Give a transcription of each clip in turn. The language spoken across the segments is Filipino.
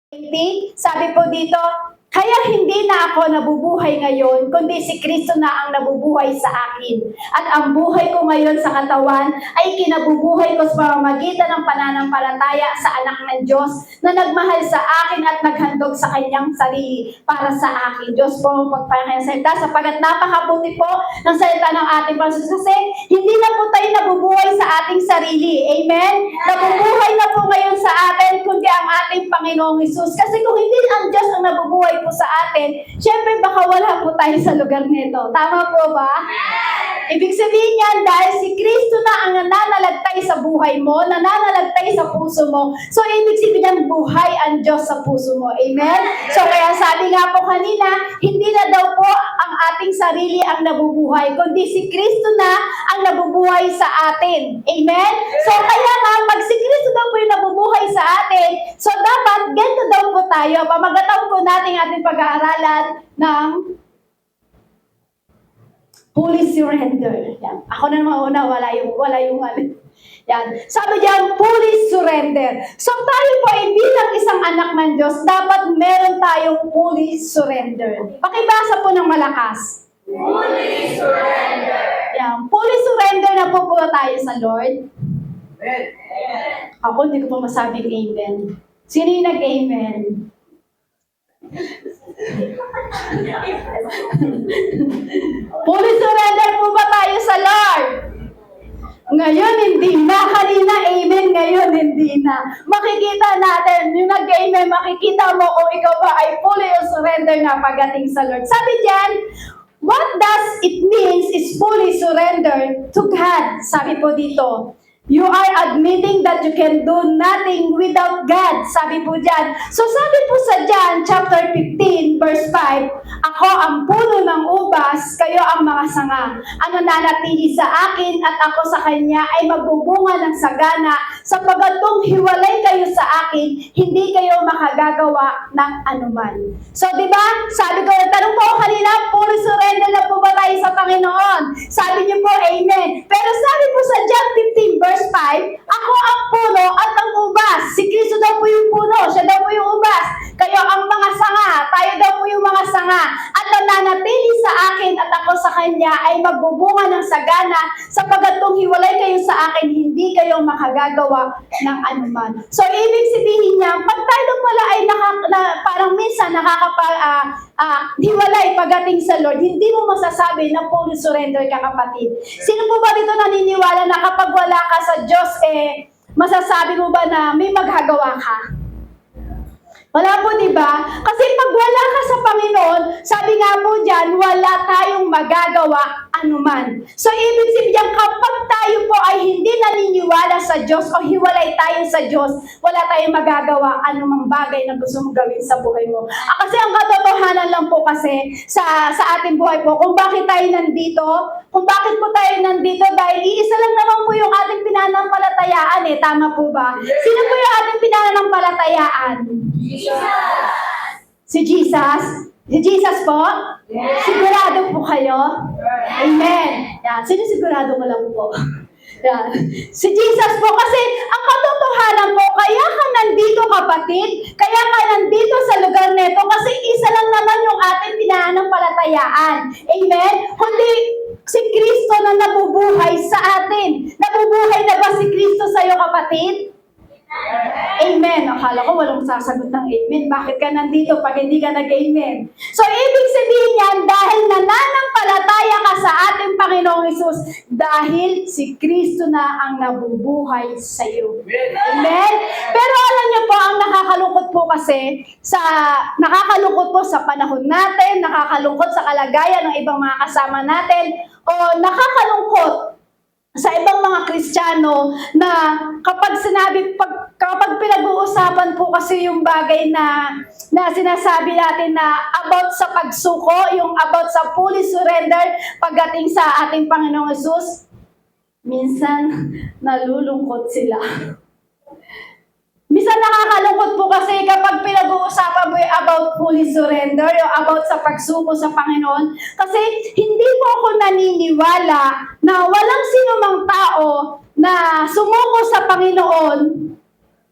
Sabi po dito, kaya hindi na ako nabubuhay ngayon, kundi si Kristo na ang nabubuhay sa akin. At ang buhay ko ngayon sa katawan ay kinabubuhay ko sa pamamagitan ng pananampalataya sa anak ng Diyos na nagmahal sa akin at naghandog sa kanyang sarili para sa akin. Diyos po ang pagpapahayag sa salita sapagat napakabuti po ng salita ng ating Panginoon kasi hindi na po tayo nabubuhay sa ating sarili. Amen? Nabubuhay na po ngayon sa atin kundi ang ating Panginoong Hesus. Kasi kung hindi ang Diyos ang nabubuhay po sa atin, syempre baka wala po tayo sa lugar nito. Tama po ba? Ibig sabihin niyan, dahil si Kristo na ang nananalagtay sa buhay mo, nananalagtay sa puso mo, so ibig sabihin niyan, buhay ang Diyos sa puso mo. Amen? So kaya sabi nga po kanina, hindi na daw po ang ating sarili ang nabubuhay, kundi si Kristo na ang nabubuhay sa atin. Amen? So kaya nga, pag si Kristo daw po yung nabubuhay sa atin, so dapat ganito daw po tayo. Pamagataw po natin ating pag-aaralan ng fully surrender. Yan. Ako na naman una, wala yung ano. Yan. Sabi diyan, fully surrender. So tayo po ay bilang isang anak ng Diyos, dapat meron tayong fully surrender. Pakibasa po ng malakas. Fully surrender. Yan. Fully surrender na po tayo sa Lord. Amen. Ako, hindi ko pa masabing amen. Sino yung nag-amen? Fully surrender po ba tayo sa Lord? Ngayon, hindi na. Kanina, amen. Ngayon, hindi na. Makikita natin, yung nag-amen, makikita mo kung ikaw ba ay fully surrender na pagdating sa Lord. Sabi diyan, what does it means is fully surrender to God? Sabi po dito, you are admitting that you can do nothing without God. Sabi po dyan. So sabi po sa John chapter 15 verse 5, ako ang puno ng ubas, kayo ang mga sanga. Ang nananatili sa akin at ako sa kanya ay magbubunga ng sagana, sapagat kung hiwalay kayo sa akin, hindi kayo makagagawa ng anuman. So di ba? Sabi ko, tanong po ako kanina, fully surrender na po ba tayo sa Panginoon? Sabi niyo po, amen. Pero sabi po sa John 15 verse 5, ako ang puno at ang ubas. Si Kristo daw po yung puno, siya daw po yung ubas. Kayo ang mga sanga, tayo daw po yung mga sanga. At nananatili sa akin at ako sa kanya ay magbubunga ng sagana, sapagat kung hiwalay kayo sa akin, hindi kayo makagagawa ng anuman. So, ibig sabihin niya, pag tayo pala ay parang minsan hiwalay pagdating sa Lord, hindi mo masasabi na fully surrender ka, kapatid. Sino po ba dito naniniwala na kapag wala ka sa Diyos, masasabi mo ba na may magagawa ka? Wala po, di ba? Kasi pag wala ka sa Panginoon, sabi nga po dyan, wala tayong magagawa anuman. So, ibig sabihin, kapag tayo po ay hindi naniniwala sa Diyos o hiwalay tayo sa Diyos, wala tayong magagawa anumang bagay na gusto mong gawin sa buhay mo. Kasi ang katotohanan lang po kasi sa ating buhay po, kung bakit tayo nandito, kung bakit po tayo nandito, dahil iisa lang naman po yung ating pinanampalatayaan Tama po ba? Sino po yung ating pinanampalatayaan? Si Jesus? Si Jesus po? Yes. Sigurado po kayo? Amen. Yan. Sino sigurado mo lang po? Yan. Si Jesus po kasi ang katotohanan po, kaya ka nandito, kapatid, kaya ka nandito sa lugar neto kasi isa lang naman yung ating pinanampalatayaan. Amen? Kundi si Kristo na nabubuhay sa atin. Nabubuhay na ba si Kristo sa iyo, kapatid? Amen. Akala ko walang sasagot ng amen. Bakit ka nandito pag hindi ka nag-amen? So, ibig sabihin yan, dahil nananampalataya ka sa ating Panginoong Hesus, dahil si Kristo na ang nabubuhay sa iyo. Amen? Pero alam niyo po, ang nakakalungkot po kasi, nakakalungkot po sa panahon natin, nakakalungkot sa kalagayan ng ibang mga kasama natin, o nakakalungkot sa ibang mga Kristiyano na kapag pinag-uusapan po kasi yung bagay na sinasabi natin na about sa pagsuko, yung about sa fully surrender pagdating sa ating Panginoong Hesus, minsan nalulungkot sila. Minsan nakakalungkot po kasi kapag pinag-uusapan mo yung about fully surrender, yung about sa pagsuko sa Panginoon, kasi hindi po ako naniniwala na walang sinumang tao na sumuko sa Panginoon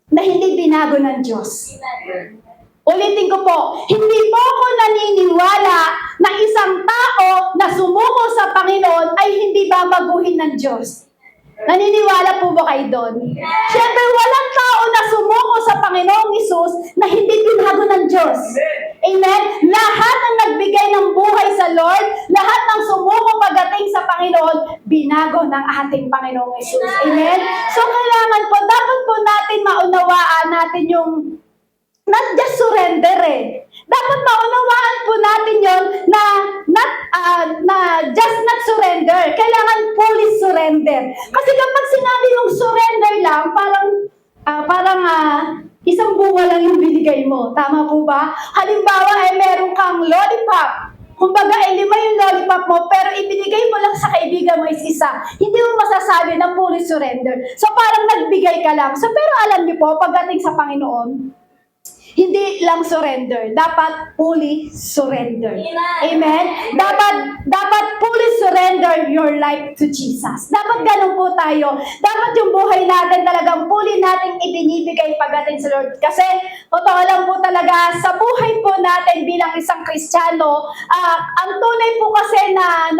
na hindi binago ng Diyos. Ulitin ko po, hindi po ako naniniwala na isang tao na sumuko sa Panginoon ay hindi babaguhin ng Diyos. Naniniwala po ba kayo doon? Siyempre, walang tao na sumuko sa Panginoong Isus na hindi binago ng Diyos. Amen? Lahat ng nagbigay ng buhay sa Lord, lahat ng sumuko pagdating sa Panginoon, binago ng ating Panginoong Isus. Amen? So, kailangan po, dapat po natin maunawaan natin yung not just surrender eh. Dapat maunawaan po natin yon na just not surrender. Kailangan fully surrender. Kasi kapag sinabi mong surrender lang, parang isang bunga lang yung binigay mo. Tama po ba? Halimbawa ay meron kang lollipop. Kumbaga ay 5 yung lollipop mo, pero ibinigay mo lang sa kaibigan mo is isa. Hindi mo masasabi na fully surrender. So parang nagbigay ka lang. So pero alam niyo po, pagdating sa Panginoon, hindi lang surrender, dapat fully surrender. Amen? Dapat fully surrender your life to Jesus. Dapat ganun po tayo. Dapat yung buhay natin talagang fully nating ibinibigay pagdating sa Lord. Kasi, totoo lang po talaga, sa buhay po natin bilang isang Kristiyano, ang tunay po kasi na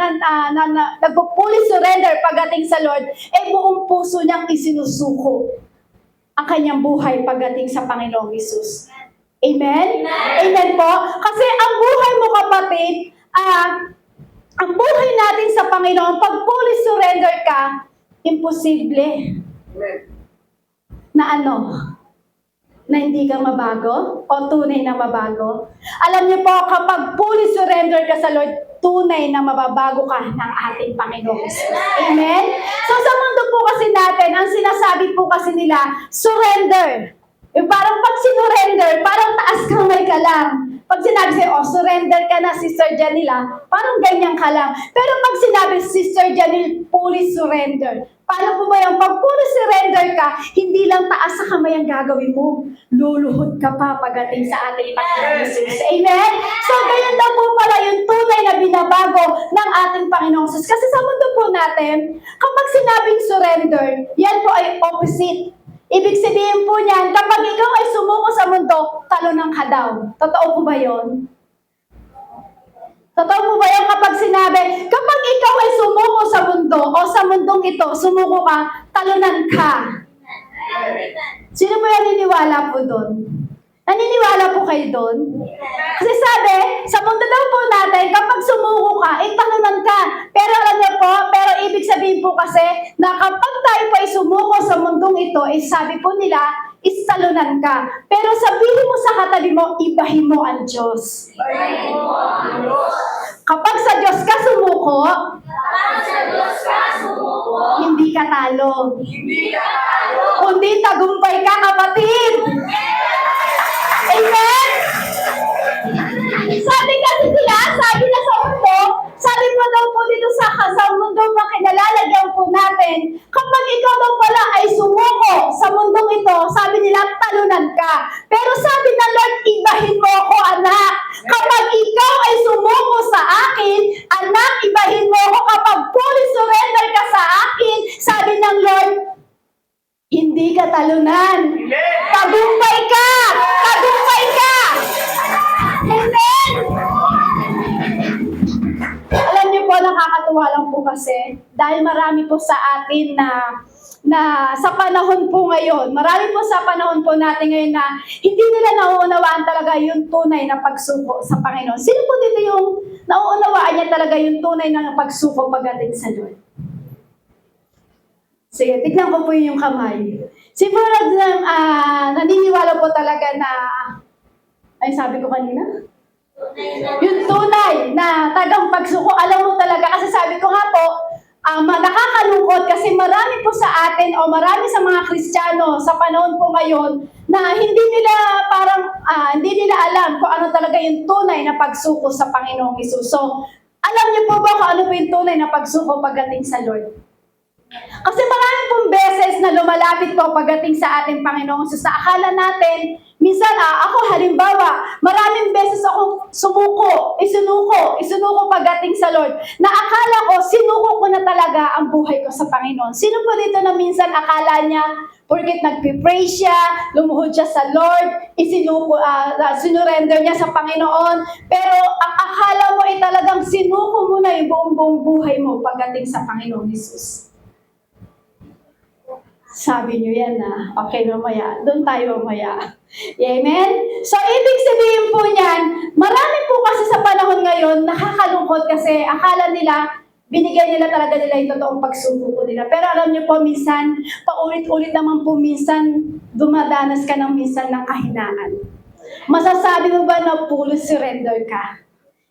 nagpo-fully surrender pagdating sa Lord, buong puso niyang isinusuko ang kanyang buhay pagdating sa Panginoong Hesus. Amen? Amen po? Kasi ang buhay mo, kapatid, ang buhay natin sa Panginoon, pag fully surrender ka, imposible na na hindi ka mabago o tunay na mabago. Alam niyo po, kapag fully surrender ka sa Lord, tunay na mababago ka ng ating Panginoon. Amen? So sa mundo po kasi natin, ang sinasabi po kasi nila, surrender. Yung parang pag sinurrender, parang taas kamay ka lang. Pag sinabi sa'yo, surrender ka na, Sister Janila, parang ganyan ka lang. Pero pag sinabi, Sister Janil, fully surrender. Paano po ba yung pag fully surrender ka, hindi lang taas sa kamay ang gagawin mo. Luluhod ka pa pagdating sa ating Panginoon Jesus. Amen? So, ganyan daw po pala yung tunay na binabago ng ating Panginoon Jesus. Kasi sa mundo po natin, kapag sinabing surrender, yan po ay opposite. Ibig sabihin po niyan, kapag ikaw ay sumuko sa mundo, talunan ka daw. Totoo po ba yun? Totoo po ba yun kapag sinabi, kapag ikaw ay sumuko sa mundo o sa mundong ito, sumuko ka, talunan ka. Sino po yung naniniwala po doon? Naniniwala po kayo doon? Kasi sabi, sa mundo daw po natin, kapag sumuko ka, talunan ka. Pero alam niyo po, pero ibig sabihin po kasi, na kapag tayo po ay sumuko sa mundong ito, sabi po nila, talunan ka. Pero sabihin mo sa katabi mo, ibahin mo ang Diyos. Kapag sa Diyos ka sumuko, hindi ka talo. Kundi tagumpay ka, kapatid. Amen? Sabi kasi sila, sabi na sa mundo, sabi po daw po dito sa mundo makinalalagyan po natin, kapag ikaw daw pala ay sumuko sa mundong ito, sabi nila, talunan ka. Pero sabi ng Lord, ibahin mo ako, anak. Kapag ikaw ay sumuko sa akin, anak, ibahin mo ako. Kapag fully surrender ka sa akin, sabi ng Lord, hindi ka talunan. Tagumpay ka! Tagumpay ka! Amen! Alam niyo po, nakakatuwa lang po kasi dahil marami po sa atin na sa panahon po ngayon, marami po sa panahon po natin ngayon na hindi nila nauunawaan talaga yung tunay na pagsuko sa Panginoon. Sino po dito yung nauunawaan niya talaga yung tunay na pagsuko pagdating sa Lord? Sige, tignan ko po yung kamay. Siguro naniniwala po talaga na, ay sabi ko kanina? Yung tunay na tagang pagsuko, alam mo talaga, kasi sabi ko nga po, nakakalungkot kasi marami po sa atin o marami sa mga Kristiyano sa panahon po ngayon na hindi nila alam kung ano talaga yung tunay na pagsuko sa Panginoong Hesus. So, alam niyo po ba kung ano po yung tunay na pagsuko pagdating sa Lord? Kasi marami pong beses na lumalapit po pagdating sa ating Panginoong Hesus na akala natin, minsan ako halimbawa, maraming beses akong isunuko pagdating sa Lord, na akala ko, sinuko ko na talaga ang buhay ko sa Panginoon. Sino po dito na minsan akala niya, Porket nagpipray siya, lumuhod siya sa Lord, sinurrender niya sa Panginoon. Pero ang akala mo ay talagang sinuko mo na yung buong buhay mo pagdating sa Panginoong Jesus. Sabi niyo yan na, okay mamaya, doon tayo mamaya. Amen? So, ibig sabihin po niyan, marami po kasi sa panahon ngayon, nakakalungkot kasi akala nila, binigay nila talaga nila yung totoong pagsuko nila. Pero alam niyo po, minsan, paulit-ulit naman po, minsan, dumadanas ka ng minsan ng kahinaan. Masasabi mo ba na full surrender ka?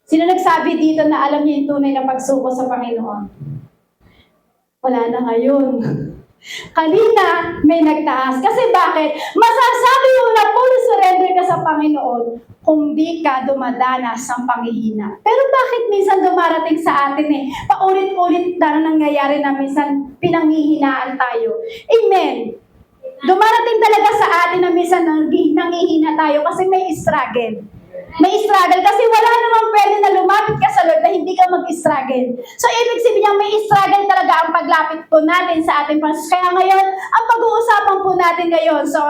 Sino nagsabi dito na alam niyo yung tunay na pagsuko sa Panginoon? Wala na ngayon. Kanina, may nagtaas. Kasi bakit? Masasabi mo na full surrender ka sa Panginoon kung di ka dumadanas ng panghihina. Pero bakit minsan dumarating sa atin paulit-ulit na nangyayari na minsan pinanghihinaan tayo? Amen. Dumarating talaga sa atin na minsan nanghihina tayo kasi may struggle. May struggle kasi wala namang pwede na lumapit ka sa Lord na hindi ka mag-struggle. So, ibig sabihin niya, may struggle talaga ang paglapit po natin sa ating Panginoon. Kaya ngayon, ang pag-uusapan po natin ngayon, so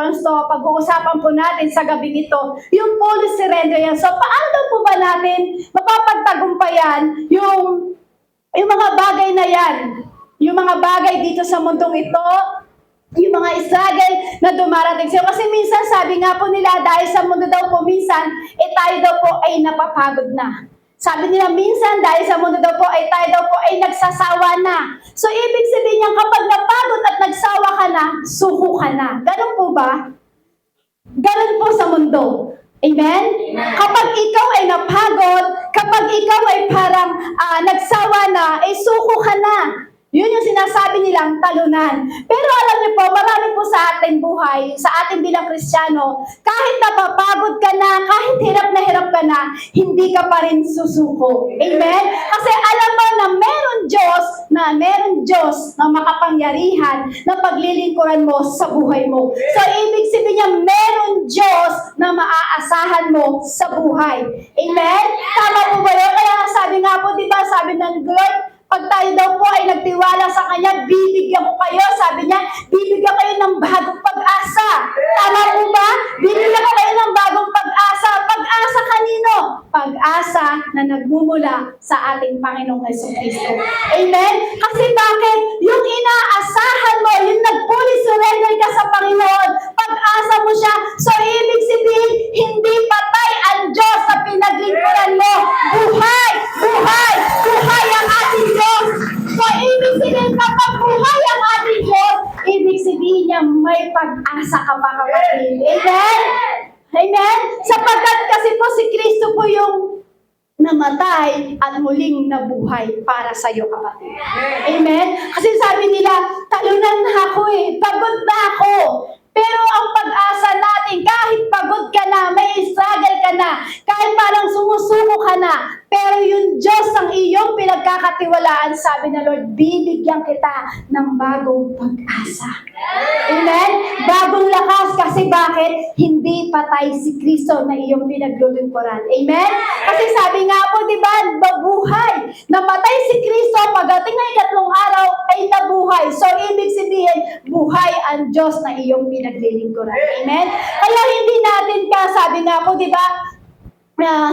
pag-uusapan po natin sa gabi ito, yung full surrender yan. So, paano po ba natin mapapagtagumpayan yung mga bagay na yan? Yung mga bagay dito sa mundong ito, yung mga struggle na dumarating sa'yo. Kasi minsan, sabi nga po nila, dahil sa mundo daw po minsan, tayo daw po ay napapagod na. Sabi nila, minsan, dahil sa mundo daw po tayo daw po ay nagsasawa na. So, ibig sabihin niya, kapag napagod at nagsawa ka na, suko ka na. Ganun po ba? Ganun po sa mundo. Amen? Kapag ikaw ay napagod, kapag ikaw ay parang nagsawa na, suko ka na. Yun yung sinasabi nilang talunan. Pero alam niyo po, marami po sa ating buhay, sa ating bilang Kristiyano, kahit napapagod ka na, kahit hirap ka na, hindi ka pa rin susuko. Amen? Kasi alam mo na meron Diyos na makapangyarihan na paglilingkuran mo sa buhay mo. So, ibig sabihin niya, meron Diyos na maaasahan mo sa buhay. Amen? Tama po ba yun? Kaya sabi nga po, di ba, sabi ng Lord, pag tayo daw po ay nagtiwala sa Kanya, bibigyan ko kayo. Sabi niya, bibigyan kayo ng bagong pag-asa. Tama po ba? Bibigyan ko kayo ng bagong pag-asa. Pag-asa kanino? Pag-asa na nagmumula sa ating Panginoong Jesucristo. Amen? Kasi bakit? Yung inaasahan mo, yung nag-fully surrender ka sa Panginoon, pag-asa mo siya. So, ibig sabihin, hindi patay ang Diyos na pinaglingkuran mo. Buhay! Buhay! Buhay ang ating Diyos! So, ibig sabihin, kapag buhay ang ating Diyos, ibig sabihin niya, may pag-asa ka pa, kapatid. Amen? Amen? Sapagkat kasi po si Kristo po yung namatay at muling nabuhay para sa iyo, kapatid. Amen? Kasi sabi nila, talunan na ako pagod na ako. Pero ang pag-asa natin, kahit pagod ka na, may struggle ka na, kahit parang sumusuko ka na, pero yung Diyos ang iyong pinagkakatiwalaan, sabi na Lord, bibigyan kita ng bagong pag-asa. Amen? Bagong lakas kasi bakit? Hindi patay si Kristo na iyong pinaglulingkuran. Amen? Kasi sabi nga po, di ba, mabuhay. Namatay si Kristo, pagdating ng ikatlong araw ay nabuhay. So, ibig sabihin, buhay ang Diyos na iyong pinaglilingkuran. Amen? Kaya hindi natin sabi nga po, di ba,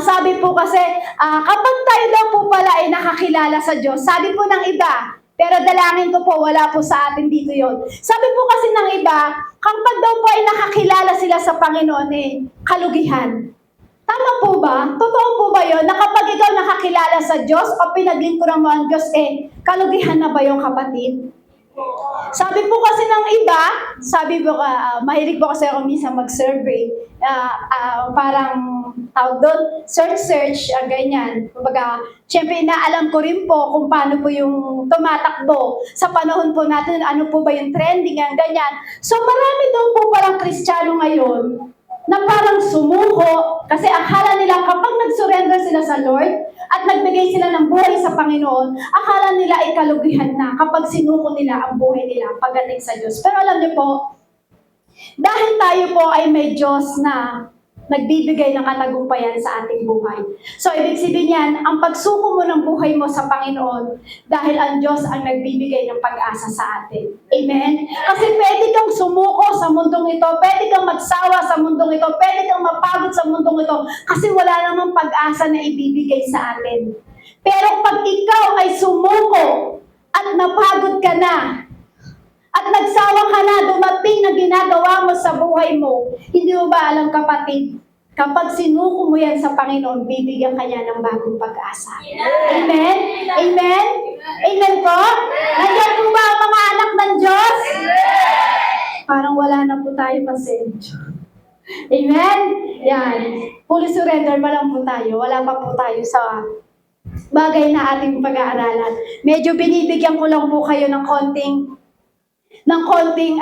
sabi po kasi, kapag tayo daw po pala ay nakakilala sa Diyos, sabi po ng iba, pero dalangin ko po, wala po sa atin dito yon. Sabi po kasi ng iba, kapag daw po ay nakakilala sila sa Panginoon, kalugihan. Tama po ba? Totoo po ba yon? Na kapag ikaw nakakilala sa Diyos o pinaglingkuran mo ang Diyos, kalugihan na ba yung kapatid? Sabi po kasi ng iba, mahilig po kasi ako minsan mag-survey, parang tawag doon, search, ganyan. Kumbaga, syempre inaalam ko rin po kung paano po yung tumatakbo sa panahon po natin, ano po ba yung trending, ganyan. So marami daw po parang Kristiyano ngayon na parang sumuko kasi akala nila kapag nag-surrender sila sa Lord at nagbigay sila ng buhay sa Panginoon, akala nila ay kalugihan na kapag sinuko nila ang buhay nila pagdating sa Diyos. Pero alam niyo po, dahil tayo po ay may Diyos na nagbibigay ng katagumpayan sa ating buhay. So, ibig sabihin yan, ang pagsuko mo ng buhay mo sa Panginoon dahil ang Diyos ang nagbibigay ng pag-asa sa atin. Amen? Kasi pwede kang sumuko sa mundong ito, pwede kang magsawa sa mundong ito, pwede kang mapagod sa mundong ito, kasi wala namang pag-asa na ibibigay sa atin. Pero pag ikaw ay sumuko at napagod ka na, at nagsawa ka na, dumating na ginagawa mo sa buhay mo, hindi mo ba alam, kapatid, kapag sinuko mo yan sa Panginoon, bibigyan ka niya ng bagong pag-asa. Amen? Amen? Amen po? Nandiyan po ba ang mga anak ng Diyos? Parang wala na po tayo pasensya. Amen? Yan. Fully surrender pa lang po tayo. Wala pa po tayo sa bagay na ating pag-aaralan. Medyo binibigyan ko lang po kayo ng konting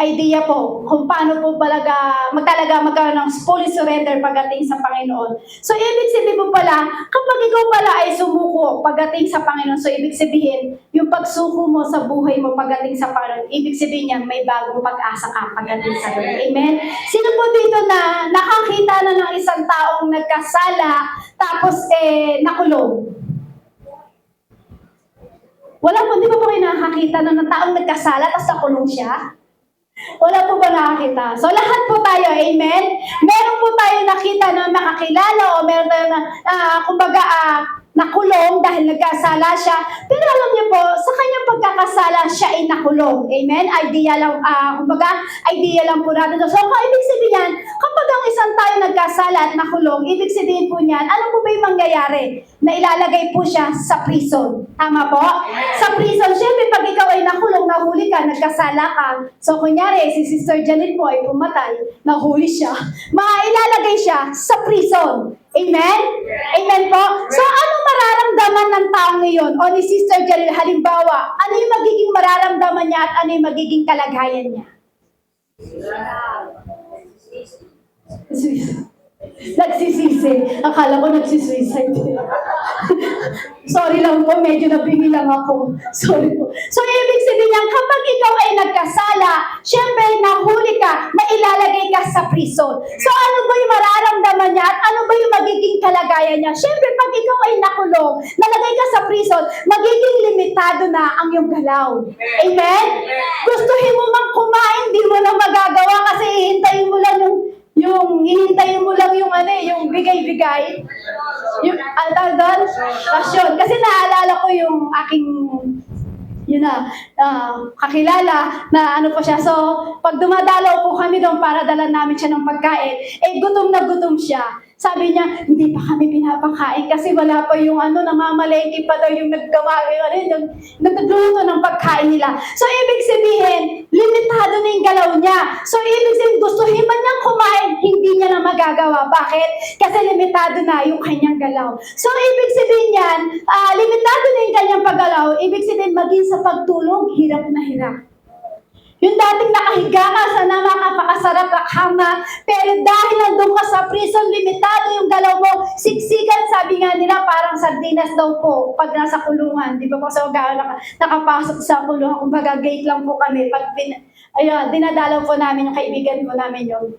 idea po kung paano po talaga magkaroon ng fully surrender pagdating sa Panginoon. So, ibig sabihin po pala, kapag ikaw pala ay sumuko pagdating sa Panginoon, so ibig sabihin, yung pagsuko mo sa buhay mo pagdating sa Panginoon, ibig sabihin yan, may bagong pag-asa ka pagdating sa Panginoon. Amen? Sino po dito na nakakita na ng isang taong nagkasala, tapos nakulong? Wala po, di ba po kayo nakakita ng taong nagkasala tapos nakulong siya? Wala po ba nakakita? So lahat po tayo, amen? Meron po tayo nakita na makakilala o meron tayo na, nakulong dahil nagkasala siya. Pero alam niyo po, sa kanyang pagkakasala, siya ay nakulong. Amen? Idea lang po natin. So, ibig sabihin yan, kapag ang isang tayo nagkasala at nakulong, ibig sabihin po niyan, ano po ba yung mangyayari? Na ilalagay po siya sa prison. Tama po? Sa prison, syempre, pag ikaw ay nakulong, nahuli ka, nagkasala ka. So, kunyari, si Sister Janet po ay pumatay, nahuli siya. Ilalagay siya sa prison. Amen? Amen po? So, anong mararamdaman ng taong ngayon o ni Sister Janet, halimbawa, ano yung magiging mararamdaman niya at ano yung magiging kalagayan niya? Nagsisisi. Akala ko nagsisuicide. Sorry lang po, medyo nabingi lang ako. Sorry po. So, ibig sabihin niyan, kapag ikaw ay nagkasala, syempre, nahuli ka, mailalagay ka sa prison. So, ano ba yung mararamdaman niya at ano ba yung magiging kalagayan niya? Syempre, pag ikaw ay nakulong, nalagay ka sa prison, magiging limitado na ang iyong galaw. Amen? Gustuhin mo mang kumain, di mo na magagawa kasi hihintayin mo lang yung bigay-bigay. Yung, doon, rasyon. Kasi naalala ko yung aking, kakilala na ano po siya. So, pag dumadalaw po kami doon para dala namin siya ng pagkain, gutom na gutom siya. Sabi niya, hindi pa kami pinapakain kasi wala pa yung namamalengke pa daw yung nagluto ng pagkain nila. So, ibig sabihin, limitado na yung galaw niya. So, ibig sabihin, gustuhin man niyang kumain, hindi niya na magagawa. Bakit? Kasi limitado na yung kanyang galaw. So, ibig sabihin yan, limitado na yung kanyang paggalaw, ibig sabihin, maging sa pagtulog, hirap na hirap. Yung dating nakahiga ka sa napakasarap na kama, pero dahil nandun ka sa prison, limitado yung galaw mo, siksikan, sabi nga nila, parang sardinas daw po pag nasa kulungan. Di ba po sa nakapasok sa kulungan, kumbaga gate lang po kami. Pag dinadalaw po namin yung kaibigan po namin yun.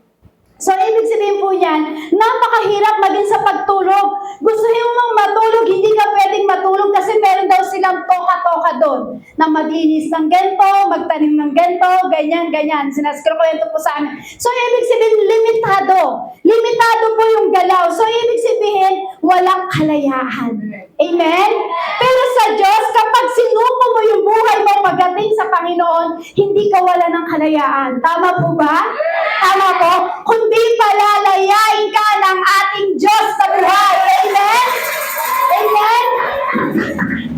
So, ibig sabihin po yan, napakahirap maging sa pagtulog. Gustuhin mo mang matulog, hindi ka pwedeng matulog kasi meron daw silang toka-toka doon na maglinis ng ganito, magtanim ng ganito, ganyan. Sinaskripwento po sa amin. So, ibig sabihin, limitado. Limitado po yung galaw. So, ibig sabihin, walang kalayaan. Amen? Pero sa Diyos, kapag sinuko mo yung buhay mo pagdating sa Panginoon, hindi ka wala ng kalayaan. Tama po ba? Tama po? Kundi palalayain ka ng ating Diyos sa buhay. Amen? Amen?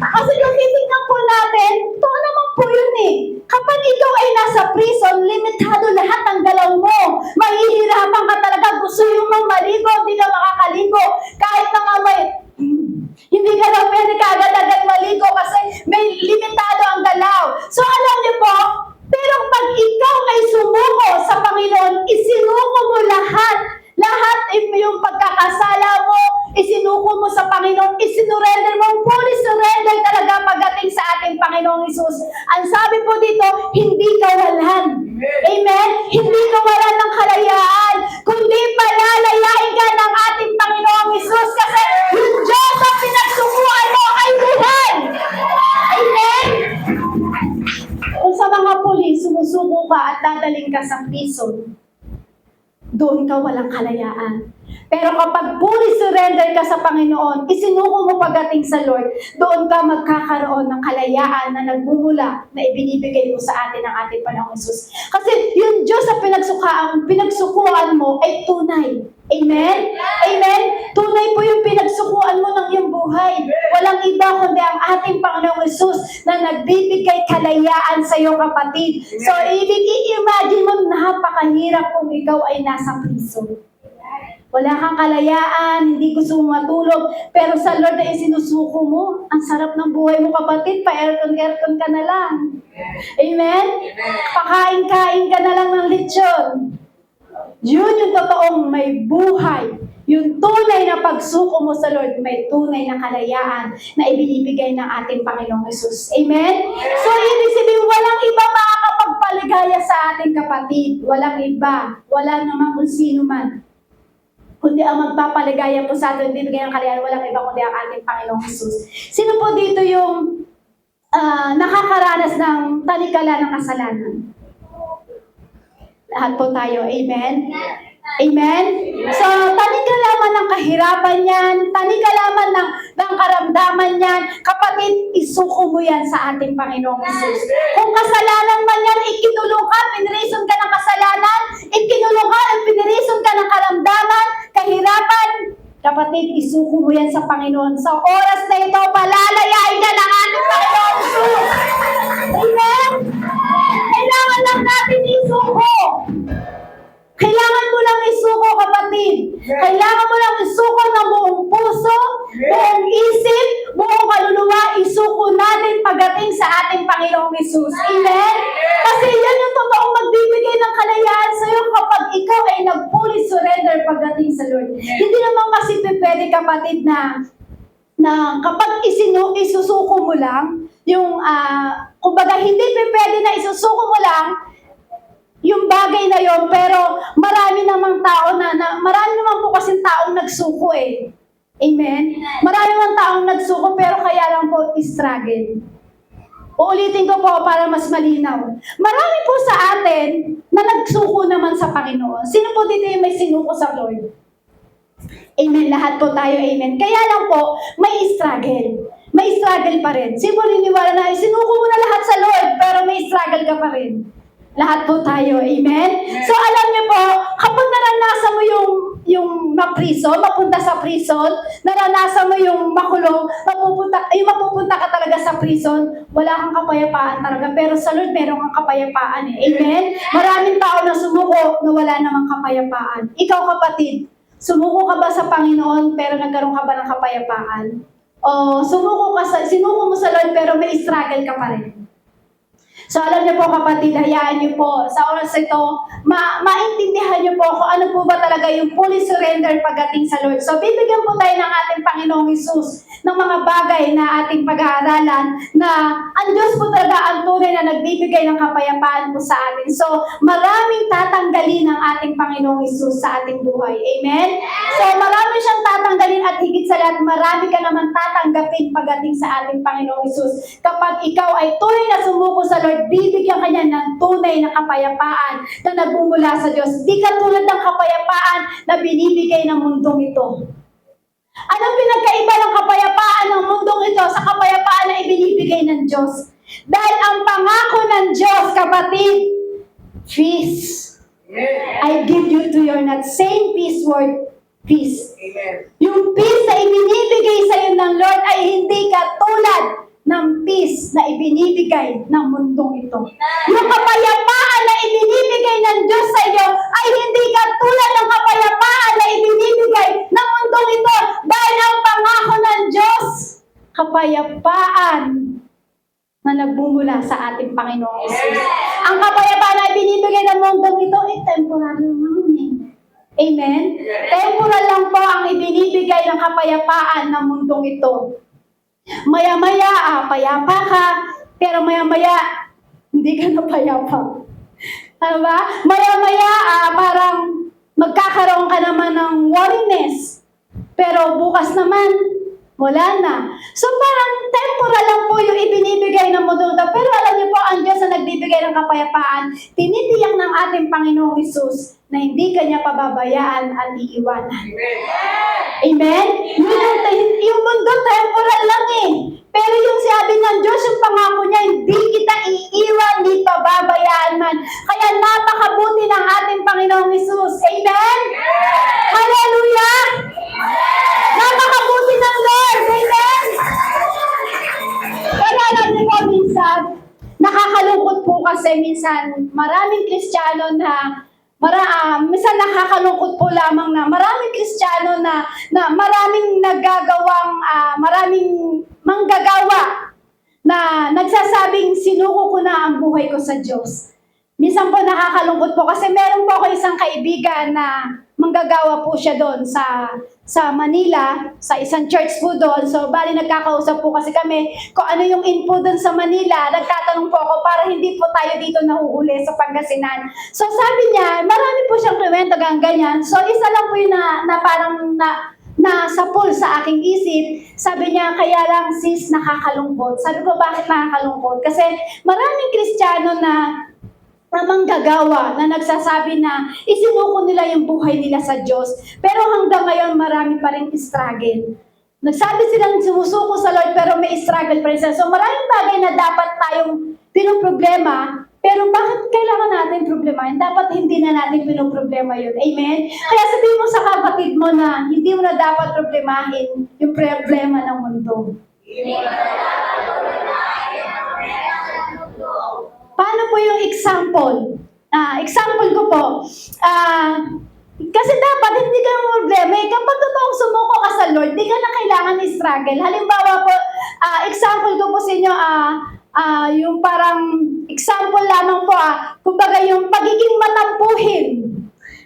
Kasi kung titignan po natin, ito naman po yun eh. Kapag ikaw ay nasa prison, limitado lahat ng galaw mo. Mahihirapan ka talaga. Gusto yung maligo, hindi ka makakaligo. Kahit na nga hindi ka na pwede agad-agad maligo kasi may limitado ang galaw. So alam niyo po, pero pag ikaw ay sumuko sa Panginoon, isinuko mo lahat yung pagkakasala mo, isinuko mo sa Panginoon, isinurrender mo, fully surrender talaga pagdating sa ating Panginoong Hesus. Ang sabi po dito, hindi ka walan. Amen? Hindi ka walan ng kalayaan, kundi palalayain ka ka sa prison, doon ka walang kalayaan. Pero kapag fully surrender ka sa Panginoon, isinuko mo pagdating sa Lord, doon ka magkakaroon ng kalayaan na nagmumula na ibinibigay mo sa atin ng ating Panginoong Hesus. Kasi yung Diyos na pinagsukuan mo ay tunay. Amen? Amen? Tunay po yung pinagsukuan mo ng iyong buhay. Walang iba kundi ang ating Panginoong Hesus na nagbibigay kalayaan sa iyo, kapatid. So, i-imagine mo, napakahirap kung ikaw ay nasa prison. Wala kang kalayaan, hindi gusto mo matulog, pero sa Lord ay sinusuko mo. Ang sarap ng buhay mo, kapatid, pa-aircon ka na lang. Amen? Pakain-kain ka na lang ng lechon. Yun yung totoong may buhay. Yung tunay na pagsuko mo sa Lord, may tunay na kalayaan na ibinibigay ng ating Panginoong Hesus. Amen? So, ibig sabihin, walang iba makakapagpaligaya sa ating kapatid. Walang iba. Wala naman kung sino man. Kundi ang magpapaligaya po sa atin, bibigyan ng kalayaan, walang iba kundi ang ating Panginoong Hesus. Sino po dito yung nakakaranas ng talikala ng kasalanan? Lahat po tayo. Amen? Amen? So, talikalaman ng kahirapan yan, talikalaman ng karamdaman yan, kapatid, isuko mo yan sa ating Panginoong Hesus. Kung kasalanan man yan, ikinulong ka, pinirison ka ng kasalanan, ikinulong ka, pinirison ka ng karamdaman, kahirapan, kapatid, isuko mo yan sa Panginoon. Sa oras na ito, palalayain ka ng ating Panginoong Hesus. Amen? Kailangan lang natin isuko. Kailangan mo lang isuko, kapatid. Kailangan mo lang isuko ng buong puso, buong isip, buong kaluluwa. Isuko natin pagdating sa ating Panginoong Hesus. Amen? Kasi yan yung totoong magbibigay ng kalayaan sa iyo kapag ikaw ay nag-fully surrender pagdating sa Lord. Hindi naman kasi pwede, kapatid, na kapag isusuko mo lang, yung, kumbaga, hindi pwede na isusuko mo lang yung bagay na yon, pero marami namang tao marami naman po kasing taong nagsuko eh. Amen? Marami namang taong nagsuko, pero kaya lang po struggle. Uulitin ko po para mas malinaw. Marami po sa atin na nagsuko naman sa Panginoon. Sino po dito yung may sinuko sa Lord? Amen, lahat po tayo, amen. Kaya lang po, may struggle. May struggle pa rin. Sino po niniwala na, sinuko mo na lahat sa Lord, pero may struggle ka pa rin. Lahat po tayo, amen? So alam niyo po, kapag naranasan mo yung ma-prison, mapunta sa prison, naranasan mo yung makulong, mapupunta ka talaga sa prison, wala kang kapayapaan talaga. Pero sa Lord, meron kang kapayapaan eh. Amen? Maraming tao na sumuko na wala namang kapayapaan. Ikaw, kapatid, sumuko ka ba sa Panginoon pero nagkaroon ka ba ng kapayapaan? O sinuko mo sa Lord pero may struggle ka pa rin? So alam niyo po, kapatid, hayaan niyo po sa oras ito, maintindihan niyo po kung ano po ba talaga yung fully surrender pagdating sa Lord. So bibigyan po tayo ng ating Panginoong Hesus ng mga bagay na ating pag-aaralan na ang Diyos po talaga ang tunay na nagbibigay ng kapayapaan po sa atin. So maraming tatanggalin ng ating Panginoong Hesus sa ating buhay. Amen? So marami siyang tatanggalin at higit sa lahat, marami ka naman tatanggapin pagdating sa ating Panginoong Hesus. Kapag ikaw ay tunay na sumuko sa Lord, bibigyan ka niya ng tunay na kapayapaan na nagmumula sa Diyos. Di ka tulad ng kapayapaan na binibigay ng mundong ito. Anong pinagkaiba ng kapayapaan ng mundong ito sa kapayapaan na ibinibigay ng Diyos? Dahil ang pangako ng Diyos, kapatid, peace. I give you to your not same peace word, peace. Yung peace na ibinibigay sa iyo ng Lord ay hindi katulad ng peace na ibinibigay ng mundong ito. Yung kapayapaan na ibinibigay ng Diyos sa iyo ay hindi katulad ng kapayapaan na ibinibigay ng mundong ito dahil ang pangako ng Diyos, kapayapaan na nagbumula sa ating Panginoong Hesus. Ang kapayapaan na ibinibigay ng mundong ito ay temporary naman eh. Amen? Temporal lang po ang ibinibigay ng kapayapaan ng mundong ito. Maya-maya, payapa ka, pero maya-maya, hindi ka na payapa. Diba? Maya-maya, parang magkakaroon ka naman ng worriness. Pero bukas naman, Wala na. So parang temporal lang po yung ibinibigay ng mundo. Pero alam niyo po, ang Diyos na nagbibigay ng kapayapaan, tinitiyak ng ating Panginoong Hesus na hindi kanya pababayaan at iiwanan. Amen? Yung mundo temporal lang eh. Pero yung sabi ng Diyos, yung pangako niya, hindi kita iiwan, hindi pababayaan man. Kaya napakabuti ng ating Panginoong Hesus. Amen? Hallelujah! Napakabuti ng Lord. Amen? Kaya alam niyo po, minsan, nakakalungkot po kasi minsan maraming Kristiyano na minsan nakakalungkot po lamang na maraming Kristiyano na maraming maraming manggagawa na nagsasabing sinuko ko na ang buhay ko sa Diyos. Minsan po nakakalungkot po kasi meron po ako isang kaibigan na manggagawa po siya doon sa Manila, sa isang church po doon. So, bali nagkakausap po kasi kami kung ano yung info doon sa Manila. Nagtatanong po ako para hindi po tayo dito nahuhuli sa Pangasinan. So, sabi niya, marami po siyang kwento ganyan. So, isa lang po yun na parang sa pool sa aking isip. Sabi niya, kaya lang sis, nakakalungkot. Sabi ko, bakit nakakalungkot? Kasi maraming Kristiyano na manggagawa na nagsasabi na isinuko nila yung buhay nila sa Diyos. Pero hanggang ngayon, marami pa rin struggle. Nagsabi silang sumusuko sa Lord pero may struggle pa rin sila. So maraming bagay na dapat tayong pinoproblema, pero bakit kailangan natin problemahin? Dapat hindi na natin pinoproblema yun. Amen? Kaya sabihin mo sa kapatid mo na hindi mo na dapat problemahin yung problema ng mundo. Paano po yung example? Example ko po, kasi dapat hindi ka problema. Kapag totoong sumuko ka sa Lord, di ka na kailangan i-struggle. Halimbawa po, example ko po sa inyo, yung parang example lamang po, kumbaga yung pagiging matampuhin.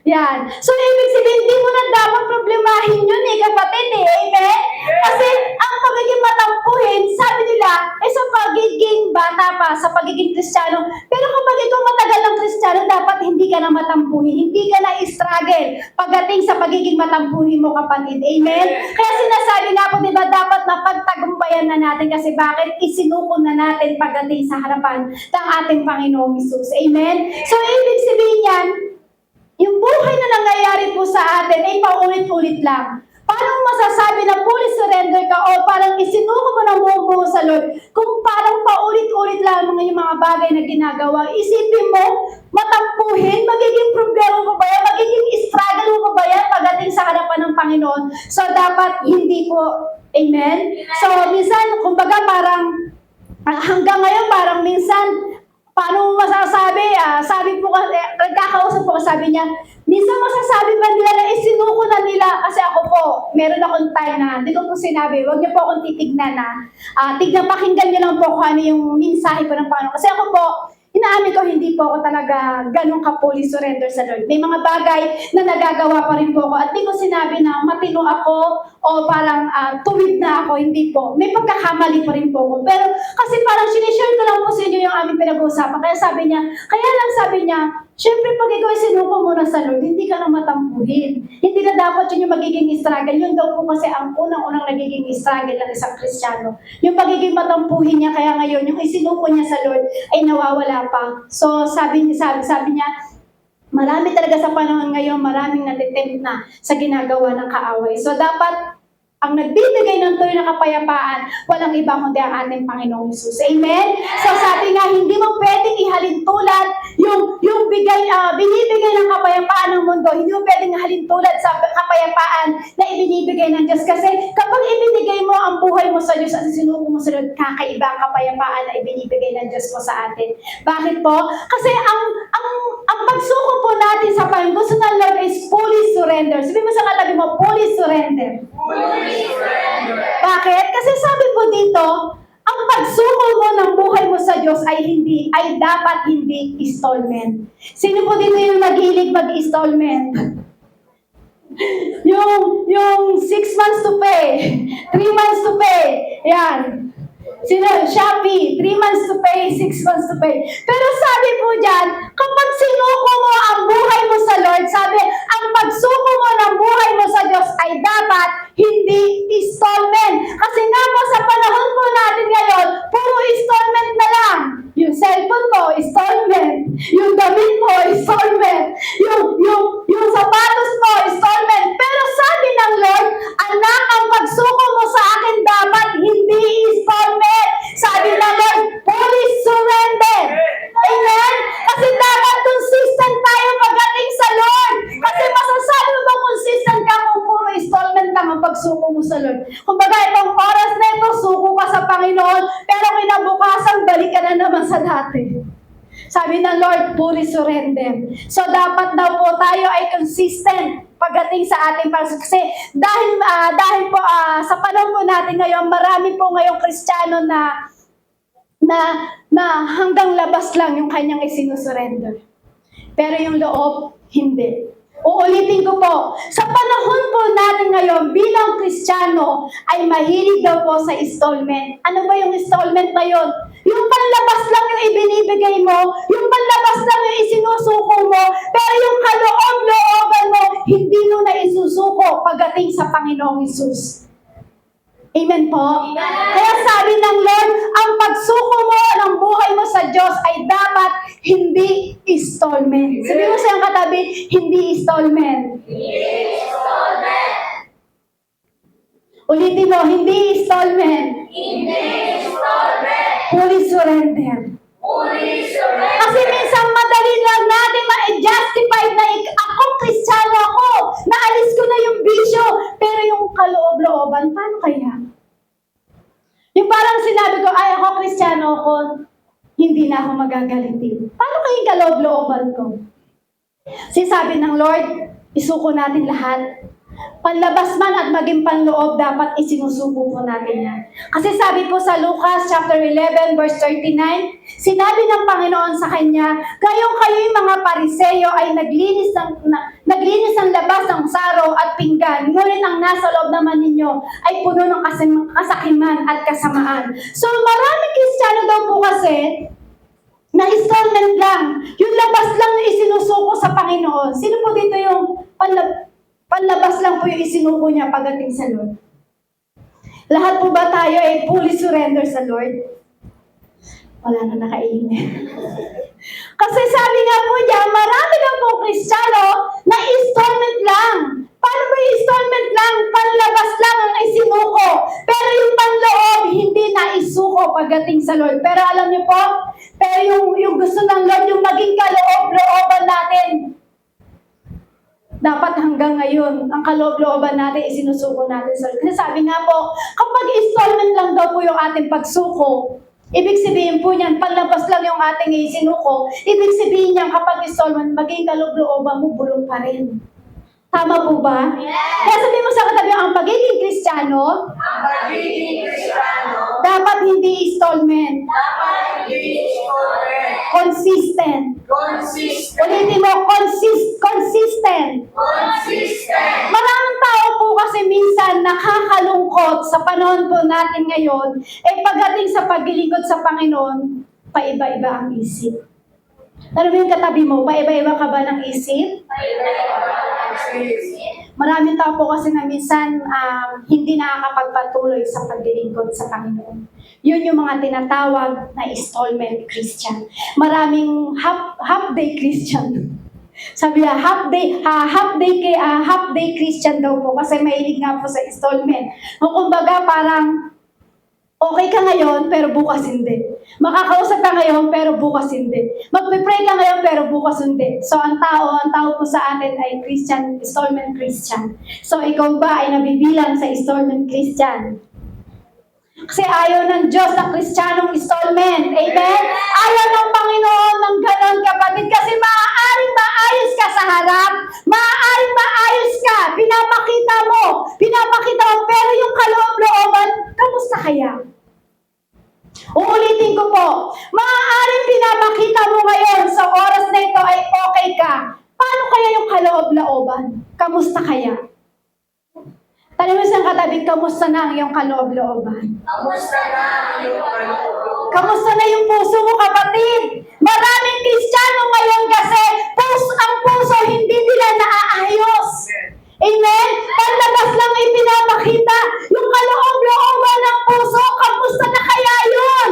Yan. So, ibig sabihin, hindi mo na dapat problemahin yun kapatid Amen? Kasi, ang pagiging matampuhin, sabi nila, sa pagiging bata pa, sa pagiging Kristiyano. Pero kapag ikaw matagal ng Kristiyano, dapat hindi ka na matampuhin. Hindi ka na i-struggle pagdating sa pagiging matampuhin mo, kapatid. Amen? Kaya sinasabi nga po, diba, dapat na pagtagumpayan na natin kasi bakit isinuko na natin pagdating sa harapan ng ating Panginoong Hesus. Amen? So, ibig sabihin yan, yung buhay na nangyayari po sa atin ay paulit-ulit lang. Paano masasabi na fully surrender ka o parang isinuko mo ng buong buo sa Lord kung parang paulit-ulit lang yung mga bagay na ginagawa? Isipin mo, matampuhin, magiging problema mo ba yan? Magiging struggle mo ba yan pagdating sa harapan ng Panginoon? So, dapat hindi po. Amen? So, minsan, kumbaga parang hanggang ngayon, parang minsan, paano mo masasabi? Sabi po, nagkakausap po, sabi niya, minsan masasabi ba nila na isinuko na nila? Kasi ako po, meron akong time na, hindi ko po sinabi, huwag niyo po akong titignan pakinggan niyo lang po kung ano yung mensahe po ng Panginoon. Kasi ako po, inaamin ko, hindi po ako talaga ganun ka-fully surrender sa Lord. May mga bagay na nagagawa pa rin po ako. At di ko sinabi na matino ako o parang tuwid na ako. Hindi po. May pagkakamali pa rin po ako. Pero kasi parang sinishare ko lang po sa inyo yung aming pinag-uusapan. Kaya lang sabi niya, syempre pag ikaw ay sinuko mo na sa Lord, hindi ka na matampuhin. Hindi na dapat yun yung magiging struggle. Yun daw po kasi ang unang-unang nagiging struggle ng isang Kristiyano. Yung pagiging matampuhin niya, kaya ngayon, yung isinuko niya sa Lord ay nawawala pa. So, sabi niya, marami talaga sa panahon ngayon, maraming natitempt na sa ginagawa ng kaaway. So, dapat ang nagbibigay ng tuloy na kapayapaan, walang iba kundi ang ating Panginoong Hesus. Amen? So, sabi nga, hindi mo pwedeng ihalintulad yung binibigay ng kapayapaan ng mundo. Hindi mo pwedeng ihalintulad sa kapayapaan na ibinibigay ng Diyos. Kasi kapag ibinigay mo ang buhay mo sa Diyos at sinuko mo sa Diyos, kakaiba ang kapayapaan na ibinibigay ng Diyos po sa atin. Bakit po? Kasi ang pagsuko po natin sa Panginoon, gusto ng Lord is fully surrender. Sabi mo sa katabi mo, fully surrender. Bakit? Kasi sabi po dito, ang pagsuko mo ng buhay mo sa Diyos ay dapat hindi installment. Sino po dito yung naghilig mag-installment? yung 6 months to pay, 3 months to pay, yan. Shopee, 3 months to pay, 6 months to pay. Pero sabi po dyan, kapag sinuko mo ang buhay mo sa Lord, sabi, ang pagsuko mo ng buhay mo sa Diyos ay dapat hindi installment. Kasi tamang pagsuko mo sa Lord. Kumbaga, itong oras na ito, suko ka sa Panginoon, pero kinabukasan, balik ka na naman sa dati. Sabi ng Lord, fully surrender. So, dapat daw po tayo ay consistent pagdating sa ating pagsuko. Kasi dahil po sa panahon po natin ngayon, marami po ngayong Kristiyano na hanggang labas lang yung kanyang isinusurrender. Pero yung loob, hindi. Uulitin ko po, sa panahon po natin ngayon bilang Kristiyano ay mahilig daw po sa installment. Ano ba yung installment na yun? Yung panlabas lang yung ibinibigay mo, yung panlabas lang yung isinusuko mo, pero yung kaloob-looban mo, hindi mo na isusuko pagdating sa Panginoong Hesus. Amen po? Kaya sabi ng Lord, ang pagsuko mo ng buhay mo sa Diyos ay dapat hindi installment. Sabi mo sa iyong katabi, hindi installment. Ulitin mo, hindi installment. Fully surrender. Kasi minsan madali lang natin ma-justify na akong Kristiyano ako, naalis ko na yung bisyo, pero yung kaloob-looban, paano kaya? Yung parang sinabi ko, ay ako Kristiyano ako, hindi na ako magagalitin. Paano kayong kaloob-looban ko? Sabi ng Lord, isuko natin lahat. Panlabas man at maging panloob, dapat isinusuko po natin yan. Kasi sabi po sa Lucas chapter 11 verse 39, sinabi ng Panginoon sa kanya, gayong kayo'y mga Pariseyo ay naglinis ng labas ng saro at pinggan, ngunit ang nasa loob naman ninyo ay puno ng kasakiman at kasamaan. So maraming Kristiyano daw po kasi na installment lang. Yung labas lang na isinusuko sa Panginoon. Sino po dito yung panlabas lang po yung isinuko niya pagdating sa Lord? Lahat po ba tayo ay fully surrender sa Lord? Wala na naka-amen. Kasi sabi nga po niya, marami lang po Kristiyano na installment lang. Paano ba yung installment lang? Panlabas lang ang isinuko. Pero yung panloob, hindi na isuko pagdating sa Lord. Pero alam niyo po, pero yung gusto ng Lord, yung maging kaloob-looban natin, dapat hanggang ngayon, ang kaloob-looban natin, isinusuko natin sa Lord. Kasi sabi nga po, kapag installment lang daw po yung ating pagsuko, ibig sabihin po niyan, panlabas lang yung ating isinuko, ibig sabihin niyan, kapag installment, maging kaloob-looban mo, bulong pa rin. Tama po ba? Yes. Kaya sabihin mo sa katabi, ang pagiging Kristiyano, dapat hindi installment. Consistent. Ulitin mo, consistent. Maraming tao po kasi minsan nakakalungkot sa panahon po natin ngayon, pagdating sa paglilingkod sa Panginoon, paiba-iba ang isip. Ano mo yung katabi mo? Paiba-iba ka ba ng isip? Maraming tao po kasi na minsan hindi nakakapagpatuloy sa paglilingkod sa Panginoon. Yun yung mga tinatawag na installment Christian. Maraming half-day Christian. Sabi niya, half-day Christian daw po kasi mahilig nga po sa installment. Kumbaga parang okay ka ngayon, pero bukas hindi. Makakausap ka ngayon, pero bukas hindi. Magpipray ka ngayon, pero bukas hindi. So, ang tao po sa atin ay Christian, installment Christian. So, ikaw ba ay nabibilang sa installment Christian? Kasi ayaw ng Diyos na Kristiyanong installment. Amen? Ayaw ng Panginoon ng ganon, kapatid. Kasi maaaring maayos ka sa harap. Maaaring maayos ka. Pinapakita mo, pero yung kaloob-looban, kamusta kaya? Uulitin ko po, maaaring pinapakita mo ngayon sa oras na ito ay okay ka. Paano kaya yung kaloob-looban? Kamusta kaya? Tanong mo sa katabi, kamusta na ang iyong kaloob-looban? Kamusta na yung puso mo, kapatid? Maraming Kristiyano ngayon kasi ang puso hindi nila naaayos. Amen? Panlabas lang ipinapakita. Yung kaloob-looban ng puso, kamusta na kaya yun?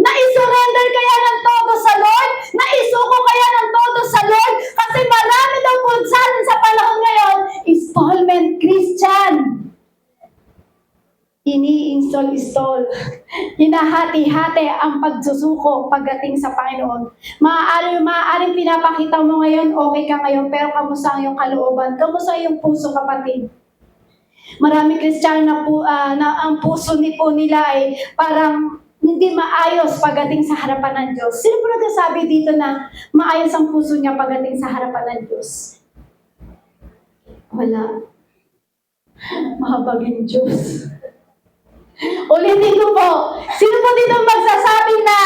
Na-surrender kaya ng todo sa Lord? Na-isuko kaya ng todo sa Lord? Kasi marami daw punsalan sa panahon ngayon, installment Christian. Ini-install. Hinahati-hati ang pagsusuko pagdating sa Panginoon. Maaaring pinapakita mo ngayon, okay ka ngayon, pero kamusta ang iyong kalooban? Kamusta ang iyong puso, kapatid? Marami Kristiyano na ang puso nila ay parang hindi maayos pagdating sa harapan ng Diyos. Sino po nagsasabi dito na maayos ang puso niya pagdating sa harapan ng Diyos? Wala. Mahabag yung Diyos. Ulitin ko po, sino po dito magsasabi na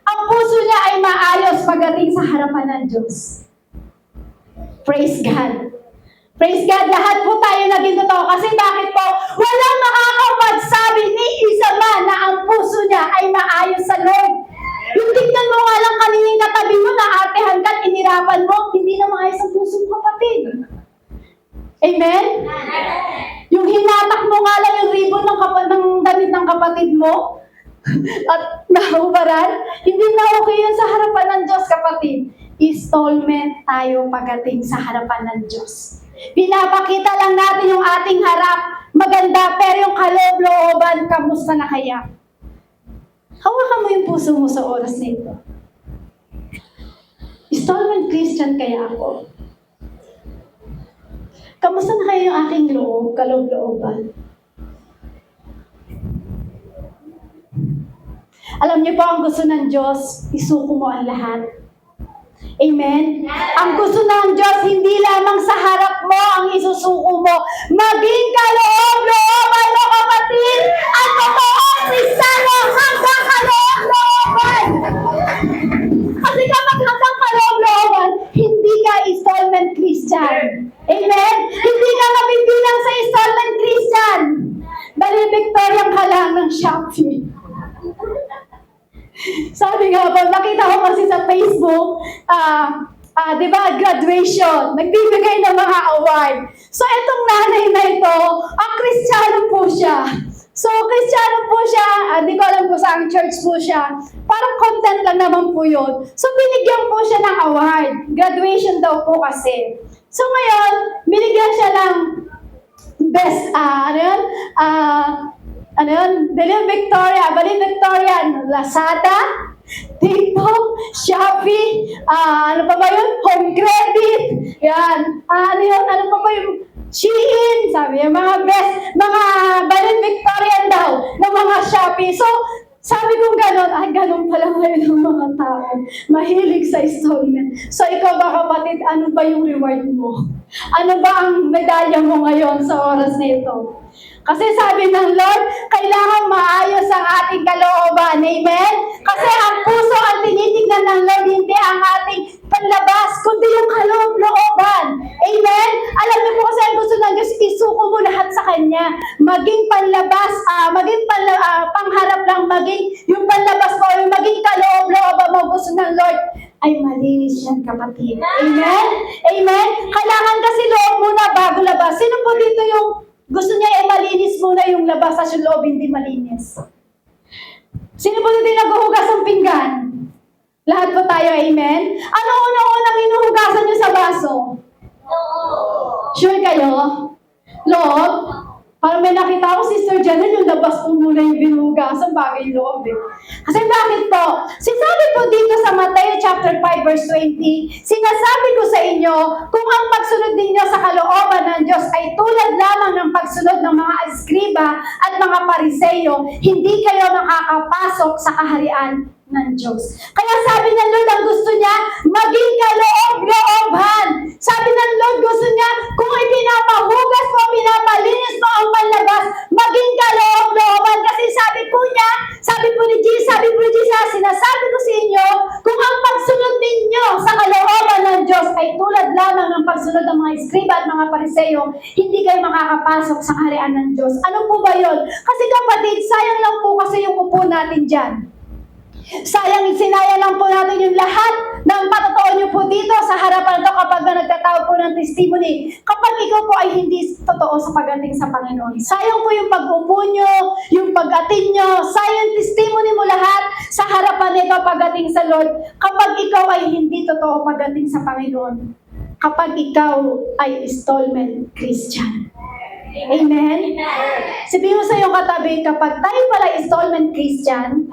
ang puso niya ay maayos pagdating sa harapan ng Diyos? Praise God. Praise God, lahat po tayo naging totoo. Kasi bakit po? Walang makakapagsabi ni isa man na ang puso niya ay maayos sa Lord. Yung tignan mo nga lang kanining katabi mo, naatehan ka, inirapan mo, hindi na maayos ang puso mo, kapatid. Amen? Yung hinatak mo nga lang yung ribbon ng damit ng kapatid mo, at nahubaran, hindi na okay yun sa harapan ng Diyos, kapatid. Installment tayo pagdating sa harapan ng Diyos. Pinapakita lang natin yung ating harap, maganda, pero yung kaloob-looban, kamusta na kaya? Hawakan mo yung puso mo sa oras na ito. Installment Christian kaya ako? Kamusta na kaya yung aking loob, kaloob-looban? Alam niyo po, ang gusto ng Diyos, isuko mo ang lahat. Amen? Ang gusto ng Diyos, hindi lamang sa harap mo ang isusuko mo. Maging kaloob-looban mo, kapatid, at totoong Kristiyano hanggang kaloob-looban. Kasi kapag hanggang kaloob-looban, hindi ka installment Christian. Amen? Hindi ka mabibilang sa installment Christian. Dahil Victorian ka lang ng Shopee. Sabi nga po, nakita ko kasi sa Facebook, di ba, graduation, nagbibigay ng mga award. So, itong nanay na ito, Kristiyano po siya. So, Kristiyano po siya, di ko alam kung saan church po siya. Parang content lang naman po yun. So, binigyan po siya ng award. Graduation daw po kasi. So, ngayon, binigyan siya ng best, Balin Victoria, Lazada, TikTok, Shopee, ano pa ba yun? Home credit, yan. Ano pa ba yung Shein, sabi yung mga best, mga Balin Victorian daw, ng mga Shopee. So, sabi kong gano'n, gano'n pala ngayon ng mga tao. Mahilig sa installment. So, ikaw ba, kapatid, ano ba yung reward mo? Ano ba ang medalya mo ngayon sa oras na ito? Kasi sabi ng Lord, kailangan maayos ang ating kalooban. Amen? Kasi ang puso ang tinitignan ng Lord, hindi ang ating panlabas, kundi yung kaloob-looban. Amen? Alam niyo po kasi ang gusto ng Diyos, isuko mo lahat sa Kanya. Maging panlabas, pangharap lang, maging yung panlabas mo, yung maging kaloob-looban mo, gusto ng Lord, ay malinis yan, kapatid. Amen? Amen? Kailangan kasi loob muna bago labas. Sino po dito yung gusto niya malinis muna yung labas at yung loob hindi malinis? Sino po dito yung naghuhugas ng pinggan? Lahat po tayo, amen? Ano unang inuhugasan niyo sa baso? Sure kayo? Loob? Parang may nakita ko, Sister Janet, yung labas po muna yung binuhugasan bagay yung loob eh. Kasi bakit po? Sinasabi po dito sa Mateo chapter 5 verse 20, sinasabi ko sa inyo, kung ang pagsunod ninyo sa kalooban ng Diyos ay tulad lamang ng pagsunod ng mga eskriba at mga pariseyo, hindi kayo makakapasok sa kaharian ng Diyos. Kaya sabi ng Lord, ang gusto niya, maging kaloob-looban. Sabi ng Lord, gusto niya, kung ipinapahugas mo, pinapalinis mo ang panlabas, maging kaloob-looban. Kasi sabi po ni Jesus, sinasabi ko sa inyo, kung ang pagsunod ninyo sa kalooban ng Diyos ay tulad lamang ng pagsunod ng mga eskriba at mga pariseyo, hindi kayo makakapasok sa kaharian ng Diyos. Ano po ba yun? Kasi kapatid, sayang lang po kasi yung upo natin dyan. Sinayang lang po natin yung lahat ng patotoo nyo po dito sa harapan ito kapag nagtatawag po ng testimony. Kapag ikaw po ay hindi totoo sa pagdating sa Panginoon. Sayang po yung pag-upo nyo, yung pag-atin nyo, sayang testimony mo lahat sa harapan nito pagdating sa Lord. Kapag ikaw ay hindi totoo pagdating sa Panginoon. Kapag ikaw ay installment Christian. Amen? Sabihin mo sa iyong katabi, kapag tayo pala installment Christian,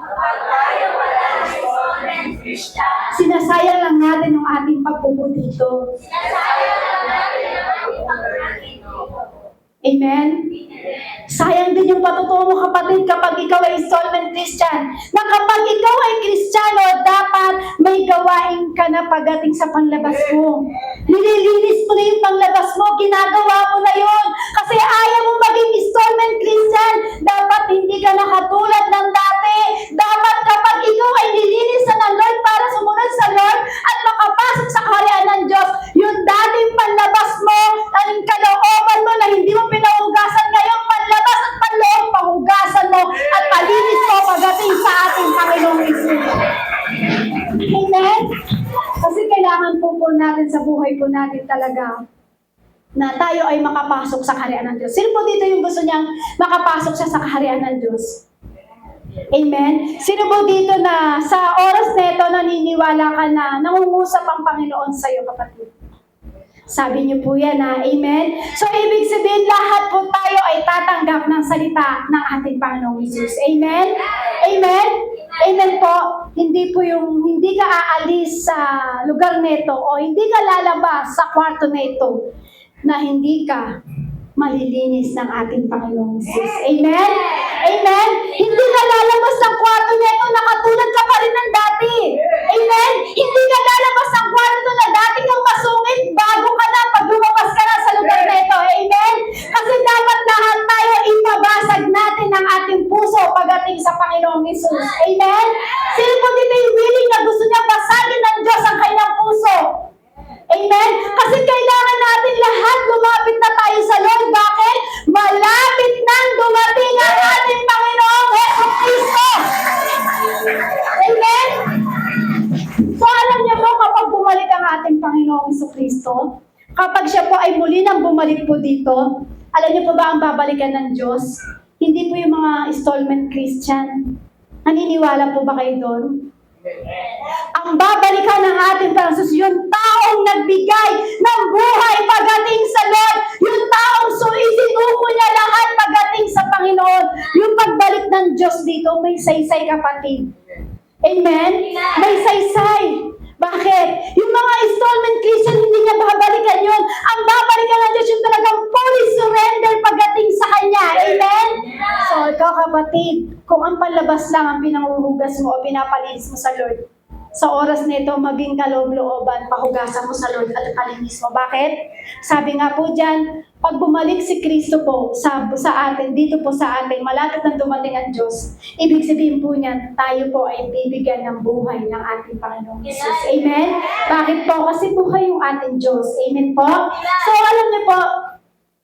sinasayang lang natin ang ating pagpupo dito. Amen? Sayang din yung patutuo mo, kapatid, kapag ikaw ay installment Christian, na kapag ikaw ay Kristiyano, dapat may gawain ka na pagdating sa panlabas mo. Nililinis mo na yung panlabas mo, ginagawa mo na yun. Kasi ayaw mo maging installment Christian, dapat hindi ka nakatulad ng dati. Dapat kapag ikaw ay nilinis na ng Lord para sumunod sa Lord at makapasok sa kaharian ng Diyos, yung dating panlabas mo, ang kalooban mo na hindi mo pinahugasan ngayon, panlabas at panloob, pahugasan mo at palinis mo pagdating sa ating Panginoong Hesus. Amen? Kasi kailangan po natin sa buhay po natin talaga na tayo ay makapasok sa kaharian ng Diyos. Sino po dito yung gusto niyang makapasok siya sa kaharian ng Diyos? Amen? Sino po dito na sa oras na ito naniniwala ka na nangungusap ang Panginoon sa iyo, kapatid? Sabi niyo po yan, ha? Amen? So, ibig sabihin, lahat po tayo ay tatanggap ng salita ng ating Panginoong Hesus. Amen? Amen? Amen po. Hindi po yung, hindi ka aalis sa lugar nito o hindi ka lalabas sa kwarto nito na hindi ka malilinis ng ating Panginoong Hesus. Amen? Amen? Hindi ka lalabas ng kwarto nito na katulad ka pa rin ng dati. Amen? Hindi ka lalabas ng kwarto na dati kang masungit bago ka na pag lumabas ka na sa lugar nito. Amen? Kasi dapat lahat tayo ipabasag natin ang ating puso pagdating sa Panginoong Hesus. Amen? Sino po dito yung willing na gusto niya basagin ng Diyos ang kanyang puso? Amen? Kasi kailangan natin lahat lumapit na tayo sa Lord. Bakit? Malapit nang dumating ang ating Panginoong Jesucristo. Amen? So alam niyo po, kapag bumalik ang ating Panginoong Jesucristo, kapag siya po ay muli nang bumalik po dito, alam niyo po ba ang babalikan ng Diyos? Hindi po yung mga installment Christian. Naniniwala po ba kayo doon? Ang babalikan ng ating Panginoon, yung taong nagbigay ng buhay pagdating sa Lord, yung taong isinuko niya lahat pagdating sa Panginoon, yung pagbalik ng Diyos dito, may saysay, kapatid. Amen? May saysay. Bakit? Yung mga installment Christian, hindi niya babalikan yun. Ang babalikan ng Diyos yung talagang fully surrender pagdating sa Kanya. Amen? So, ikaw, kapatid, kung ang palabas lang ang pinanguhugas mo o pinapalinis mo sa Lord, sa oras nito, maging kaloob-looban, pahugasan mo sa Lord at palinis mo. Bakit? Sabi nga po dyan, pag bumalik si Kristo po sa atin, dito po sa atin, malapit nang dumating ang Diyos, ibig sabihin po niyan, tayo po ay bibigyan ng buhay ng ating Panginoong Hesus. Amen? Bakit po? Kasi buhay yung ating Diyos. Amen po? So, alam niyo po,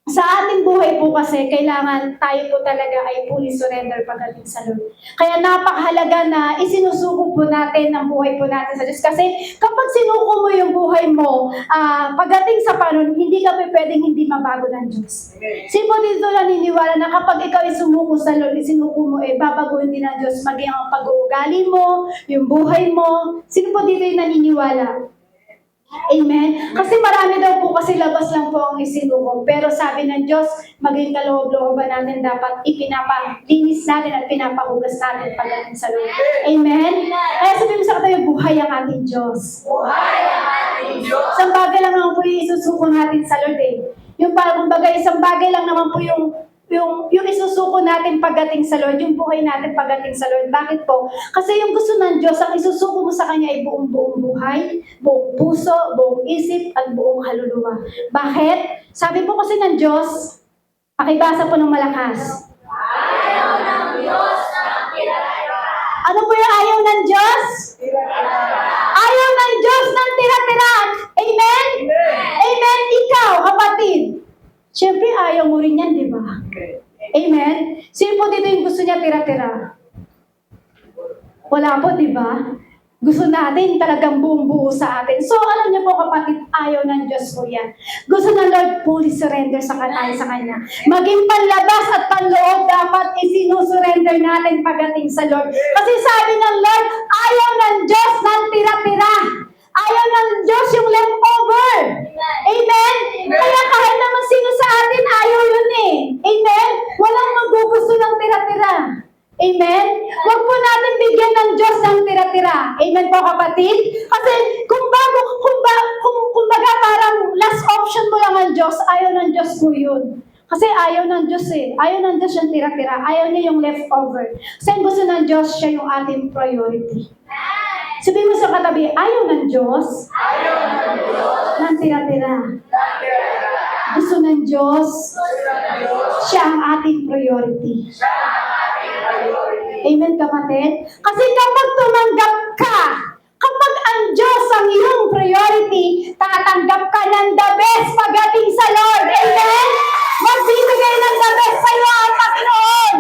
sa ating buhay po kasi, kailangan tayo po talaga ay fully surrender pagdating sa Lord. Kaya napakahalaga na isinusuko po natin ang buhay po natin sa Diyos. Kasi kapag sinuko mo yung buhay mo, pagdating sa Panginoon, hindi ka pwedeng hindi mabago ng Diyos. Sino dito naniniwala na kapag ikaw ay sumuko sa Lord, isinuko mo, babaguhin din ng Diyos, maging ang pag-uugali mo, yung buhay mo. Sino po dito yung naniniwala? Amen? Kasi marami daw po kasi labas lang po ang isinuko. Pero sabi ng Diyos, maging kaloob-looban natin dapat ipinapalinis natin at pinapahugas natin pagdating sa Lord. Amen? Kaya sabi mo sa katayo, buhay ang ating Diyos. Buhay ang ating Diyos. Isang bagay lang naman po yung isusuko natin sa Lord Yung parang kumbaga, isang bagay lang naman po yung isusuko natin pagdating sa Lord, yung buhay natin pagdating sa Lord. Bakit po? Kasi yung gusto ng Diyos, ang isusuko mo sa Kanya ay buong buhay, buong puso, buong isip, at buong kaluluwa. Bakit? Sabi po kasi ng Diyos, pakibasa po ng malakas. Ayaw ng Diyos ng tira-tira. Ano po yung ayaw ng Diyos? Ayaw ng Diyos ng tira-tira. Amen? Amen? Ikaw, kapatid. Siyempre, ayaw mo rin yan, di ba? Amen? Sino po dito yung gusto niya tira-tira? Wala po, di ba? Gusto natin talagang buong buo sa atin. So, alam niyo po, kapatid, ayaw ng Diyos po yan. Gusto ng Lord, fully surrender sa Kanya. Maging panlabas at panloob, dapat isinusurrender natin pagdating sa Lord. Kasi sabi ng Lord, ayaw ng Diyos ng tira-tira. Ayaw ng Diyos yung leftover. Amen? Kaya kahit naman sino sa atin, ayaw yun Amen? Walang magugusto ng tira-tira. Amen? Huwag po natin bigyan ng Diyos ng tira-tira. Amen po, kapatid? Kasi kumbaga parang last option mo lang ang Diyos, ayaw ng Diyos po yun. Kasi ayaw ng Diyos eh. Ayaw ng Diyos yung tira-tira. Ayaw niya yung leftover. Kasi ang gusto ng Diyos, siya yung ating priority. Sabihin mo sa katabi, ayaw ng Diyos ng tira-tira. Gusto ng Diyos, siya ang ating priority. Amen, kapatid? Kasi kapag tumanggap ka, kapag ang Diyos ang iyong priority, tatanggap ka ng the best pagdating sa Lord. Amen? Magbibigay ng the best sa iyo ang Panginoon.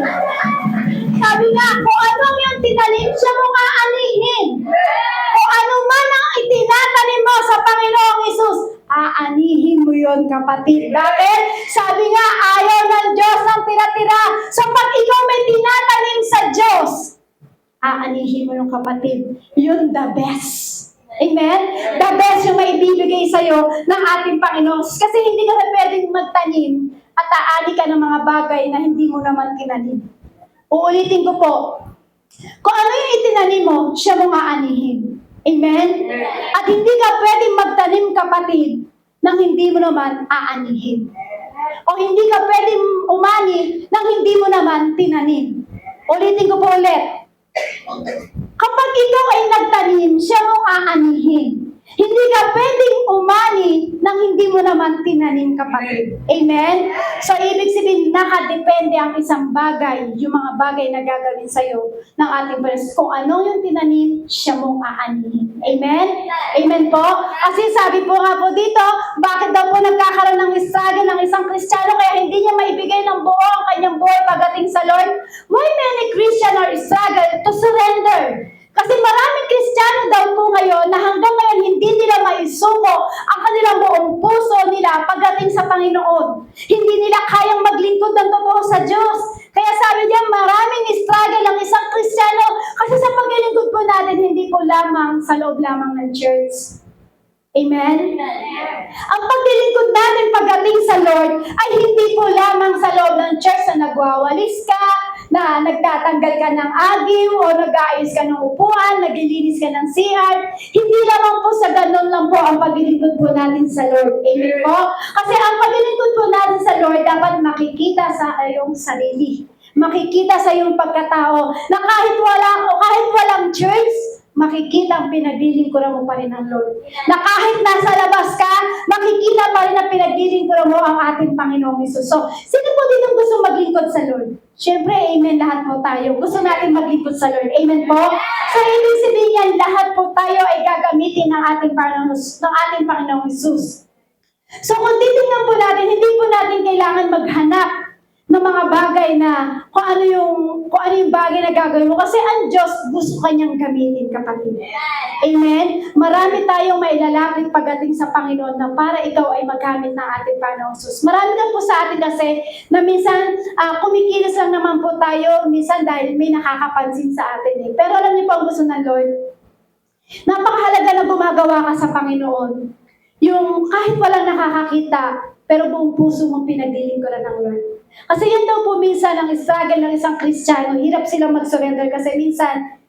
Sabi nga, kung anong yung tinanim, siya mong aanihin. Kung ano man ang itinatanim mo sa Panginoong Isus, aanihin mo yon, kapatid. Bakit? Sabi nga, ayaw ng Diyos ng tira-tira. So pag ikaw may tinatanim sa Diyos, aanihin mo yung kapatid. Yun the best. Amen? The best yung maibibigay sa'yo ng ating Panginoon. Kasi hindi ka na pwedeng magtanim at aani ka ng mga bagay na hindi mo naman tinanim. Uulitin ko po. Kung ano yung itinanim mo, siya mong aanihin. Amen? At hindi ka pwedeng magtanim, kapatid, nang hindi mo naman aanihin. O hindi ka pwedeng umani nang hindi mo naman tinanim. Ulitin ko po ulit. Kapag ikaw ay nagtanim, siya mong aanihin. Hindi ka pwedeng umani nang hindi mo naman tinanim, kapatid. Amen? So, ibig sabihin, nakadepende ang isang bagay, yung mga bagay na gagawin sa'yo ng ating Panginoon. Kung ano yung tinanim, siya mong aanihin. Amen? Amen po? Kasi sabi po nga po dito, bakit daw po nagkakaroon ng struggle ng isang Kristiyano kaya hindi niya maibigay ng buo ang kanyang buhay pagdating sa Lord? Why many Christians are struggle to surrender? Kasi maraming Kristiyano daw po ngayon na hanggang ngayon hindi nila maisuko ang kanilang buong puso nila pagdating sa Panginoon. Hindi nila kayang maglingkod ng totoo sa Diyos. Kaya sabi niya, maraming struggle ang isang Kristiyano kasi sa paglilingkod po natin, hindi po lamang sa loob lamang ng church. Amen? Ang paglilingkod natin pagdating sa Lord ay hindi po lamang sa loob ng church na nagwawalis ka, na nagtatanggal ka ng agiw o nag-aayos ka ng upuan, naglilinis ka ng CR. Hindi lamang po sa ganun lang po ang paglilingkod po natin sa Lord. Amen po? Kasi ang paglilingkod po natin sa Lord dapat makikita sa iyong sarili. Makikita sa iyong pagkatao na kahit walang church, makikita ang pinaglilingkuran mo pa rin ng Lord. Na kahit nasa labas ka, makikita pa rin ang pinaglilingkuran mo ang ating Panginoong Hesus. So, sino po dito gusto maglingkod sa Lord? Siyempre, amen, lahat po tayo. Gusto natin maglingkod sa Lord. Amen po? So, ibig sabihin yan, lahat po tayo ay gagamitin ng ating Panginoong Hesus. So, kung titingnan po natin, hindi po natin kailangan maghanap ng mga bagay na kung ano yung bagay na gagawin mo. Kasi ang Diyos gusto kanyang gamitin, kapatid. Amen? Marami tayong mailalapit pagdating sa Panginoon na para ikaw ay magamit ng ating Panginoong Hesus. Marami lang po sa atin kasi na minsan kumikilos lang naman po tayo, minsan dahil may nakakapansin sa atin. Pero alam niyo po ang gusto ng Lord? Napakahalaga na gumagawa ka sa Panginoon. Yung kahit walang nakakakita, pero buong puso mong pinaglilingkuran ng Lord. Kasi yan daw po minsan ang struggle ng isang Kristiyano. Hirap silang mag-surrender kasi minsan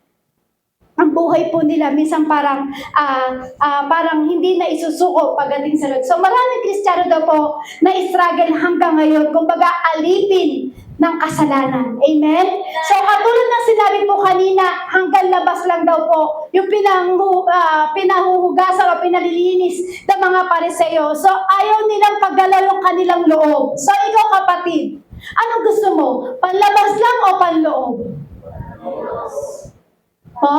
ang buhay po nila minsan parang hindi na isusuko pagdating sa Lord. So maraming Kristiyano daw po na struggle hanggang ngayon, kumbaga alipin ng kasalanan. Amen? So katulad ng sinabi po kanina, hanggang labas lang daw po yung pinahuhugasan o pinalilinis ng mga Pariseo. So ayaw nilang pagdala yung kanilang loob. So ikaw, kapatid, anong gusto mo? Panlabas lang o panloob? Po?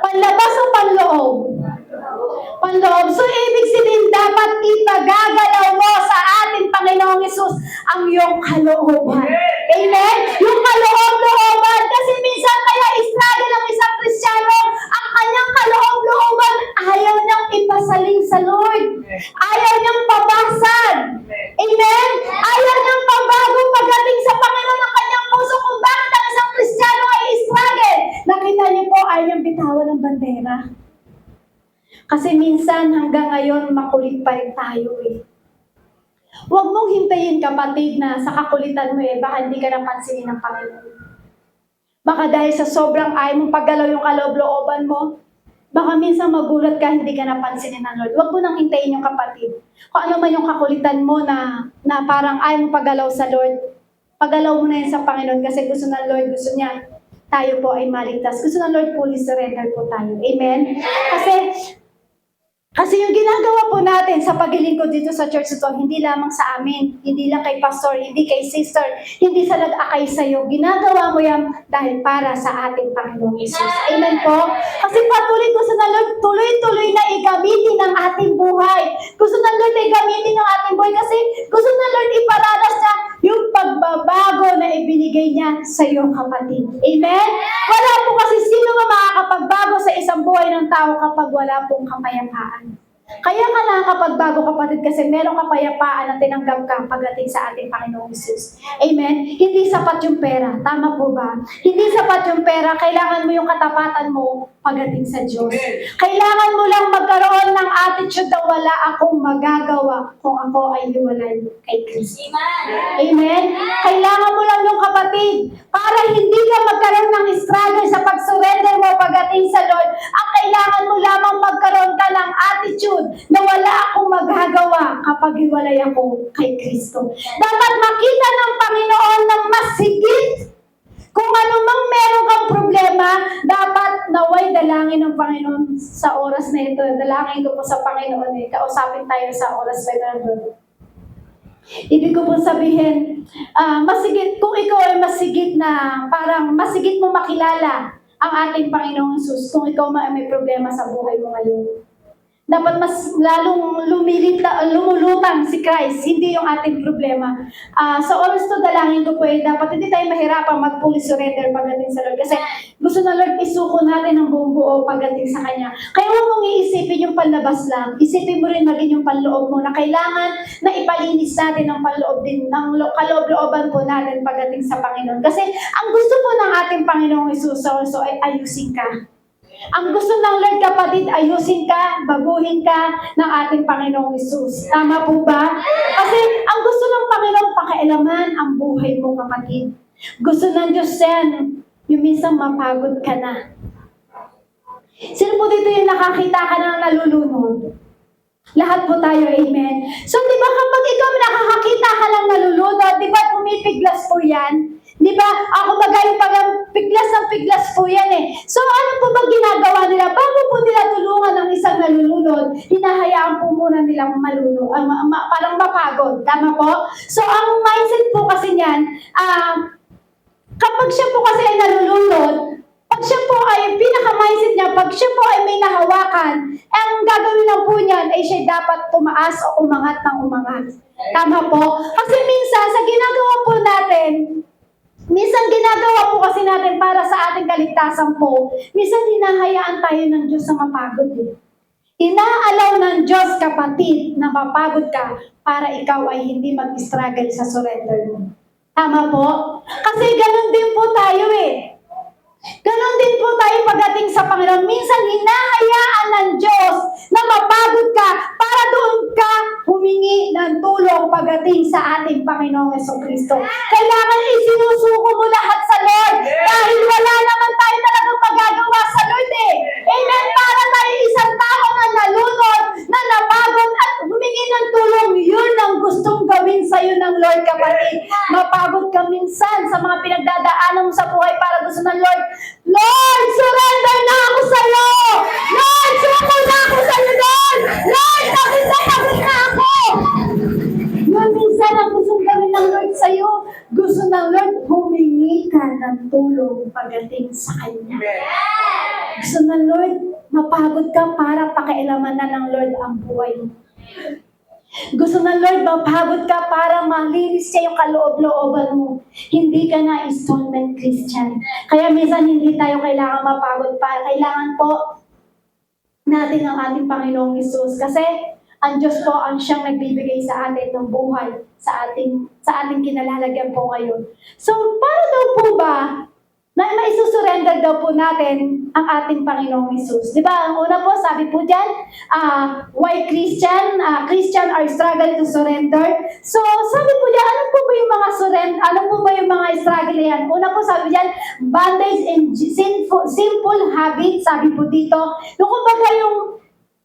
Panlabas o panloob? Panloob. So, ibig sabihin, dapat ipagagalaw mo sa ating Panginoong Hesus ang iyong kalooban. Amen? Yung kaloob-looban. Kasi minsan kaya struggle ng isang Kristiyano, ang kanyang kaloob-looban, ayaw niyang ipasaling sa Lord. Ayaw niyang pabasag. Amen? Ayaw niyang pabago pagdating sa Panginoon ng kanyang puso kung bakit ang isang Kristiyano ay struggle. Nakita niyo po, ayaw niyang bitawan ng bandera. Kasi minsan hanggang ngayon makulit pa rin tayo eh. Huwag mong hintayin, kapatid, na sa kakulitan mo baka hindi ka napansinin ng Panginoon. Baka dahil sa sobrang ayaw mong paggalaw yung kaloob-looban mo, Baka minsan magulat ka, hindi ka napansinin ng Lord. Huwag mo nang hintayin yung kapatid. Kung ano man yung kakulitan mo na parang ayaw mo pagalaw sa Lord, pagalaw mo na yan sa Panginoon kasi gusto ng Lord, gusto niya tayo po ay maligtas. Gusto ng Lord, fully surrender po tayo. Amen? Kasi yung ginagawa po natin sa paglilingkod dito sa church ito, hindi lamang sa amin, hindi lang kay pastor, hindi kay sister, hindi sa nag-akay sa'yo. Ginagawa mo yan dahil para sa ating Panginoong Jesus. Amen po? Kasi patuloy gusto ng Lord, tuloy-tuloy na igamitin ang ating buhay. Gusto ng Lord na igamitin ang ating buhay kasi gusto ng Lord iparanas niya yung pagbabago na ibinigay niya sa iyong kapatid. Amen? Wala po kasi sino nga makakapagbago sa isang buhay ng tao kapag wala pong kapayapaan. Kaya ka nakakapagbago kapatid kasi merong kapayapaan na tinanggap ka pagdating sa ating Panginoong Jesus. Amen? Hindi sapat yung pera. Tama po ba? Hindi sapat yung pera. Kailangan mo yung katapatan mo pagdating sa Diyos. Kailangan mo lang magkaroon ng attitude na wala akong magagawa kung ako ay hiwalay kay Kristo. Amen? Kailangan mo lang yung kapatid para hindi ka magkaroon ng struggle sa pag-surrender mo pagdating sa Lord. Ang kailangan mo lamang magkaroon ka ng attitude na wala akong magagawa kapag hiwalay ako kay Kristo. Dapat makita ng Panginoon ng mas higit. Kung ano mang meron kang problema, dapat naway dalangin ng Panginoon sa oras na ito. Dalangin ko po sa Panginoon kausapin tayo sa oras na ito. Ibig ko po sabihin, masigit, kung ikaw ay masigit na, parang masigit mo makilala ang ating Panginoong Jesus kung ikaw may problema sa buhay mo ngayon. Dapat mas lalong lumulutang si Christ, hindi yung ating problema. Sa oras to dalangin ko po dapat hindi tayo mahirapan mag-fully surrender pagdating sa Lord. Kasi gusto ng Lord isuko natin ng buong buo pagdating sa Kanya. Kaya huwag mong iisipin yung panlabas lang. Isipin mo rin maging yung panloob mo na kailangan na ipalinis natin ang panloob din, ng kaloob-looban po natin pagdating sa Panginoon. Kasi ang gusto po ng ating Panginoong Jesus also ay ayusin ka. Ang gusto ng Lord kapatid, ayusin ka, baguhin ka ng ating Panginoong Jesus. Tama po ba? Kasi ang gusto ng Panginoong pakialaman ang buhay mo kapatid. Gusto ng Diyos yan, yung minsan mapagod ka na. Sino po dito yung nakakita ka ng nalulunod? Lahat po tayo, amen. So, di ba kapag ikaw nakakakita ka lang nalulunod, di ba pumipiglas po yan? Di ba? Ako magaling pag piglas ng piglas po yan eh. So, ano po ba ginagawa nila? Bago po nila tulungan ng isang nalulunod, hinahayaan po muna nilang parang mapagod. Tama po? So, ang mindset po kasi niyan, kapag siya po kasi ay nalulunod, pag siya po ay, pinaka-mindset niya, pag siya po ay may nahawakan, ang gagawin lang po niyan ay siya dapat tumaas o umangat ng umangat. Tama po? Kasi minsan, sa ginagawa po natin, minsan ginagawa po kasi natin para sa ating kaligtasan po, minsan hinahayaan tayo ng Diyos na mapagod eh. Inaalaw ng Diyos, kapatid, na mapagod ka para ikaw ay hindi mag-struggle sa surrender mo. Tama po? Kasi ganun din po tayo eh. Ganon din po tayo pagdating sa Panginoon. Minsan, hinahayaan ng Diyos na mapagod ka para doon ka humingi ng tulong pagdating sa ating Panginoong Jesucristo. Kailangan isinusuko mo lahat sa Lord dahil wala naman tayo talagang magagawa sa Lord eh. Amen? Para tayo isang tao na nalunod, na napagod at humingi ng tulong. Yun ang gustong gawin sa'yo ng Lord, kapatid. Mapagod ka minsan sa mga pinagdadaanan mo sa buhay para gusto ng Lord, Lord, surrender na ako sa'yo! Lord, suko na ako sa'yo, Lord! Lord, pagod na ako! Yun minsan ang gustong gawin ng Lord sa'yo. Gusto ng Lord, humingi ka ng tulong pagdating sa Kanya. Gusto ng Lord, mapagod ka para pakialaman na ng Lord ang buhay mo. Gusto ng Lord, mapagod ka para malinis siya yung kaloob-looban mo. Hindi ka na installment Christian. Kaya minsan hindi tayo kailangan mapagod pa. Kailangan po natin ang ating Panginoong Jesus. Kasi ang Diyos po ang siyang nagbibigay sa atin ng buhay, sa ating kinalalagyan po ngayon. So, para daw po ba na maisusurrender isurrender daw po natin ang ating Panginoong Hesus. Di ba? Ang una po, sabi po dyan, why Christian are struggling to surrender. So, sabi po dyan, ano po ba yung mga ano po ba yung mga struggle yan? Una po, sabi dyan, bondage and sinful habits, sabi po dito. Yung kumbaga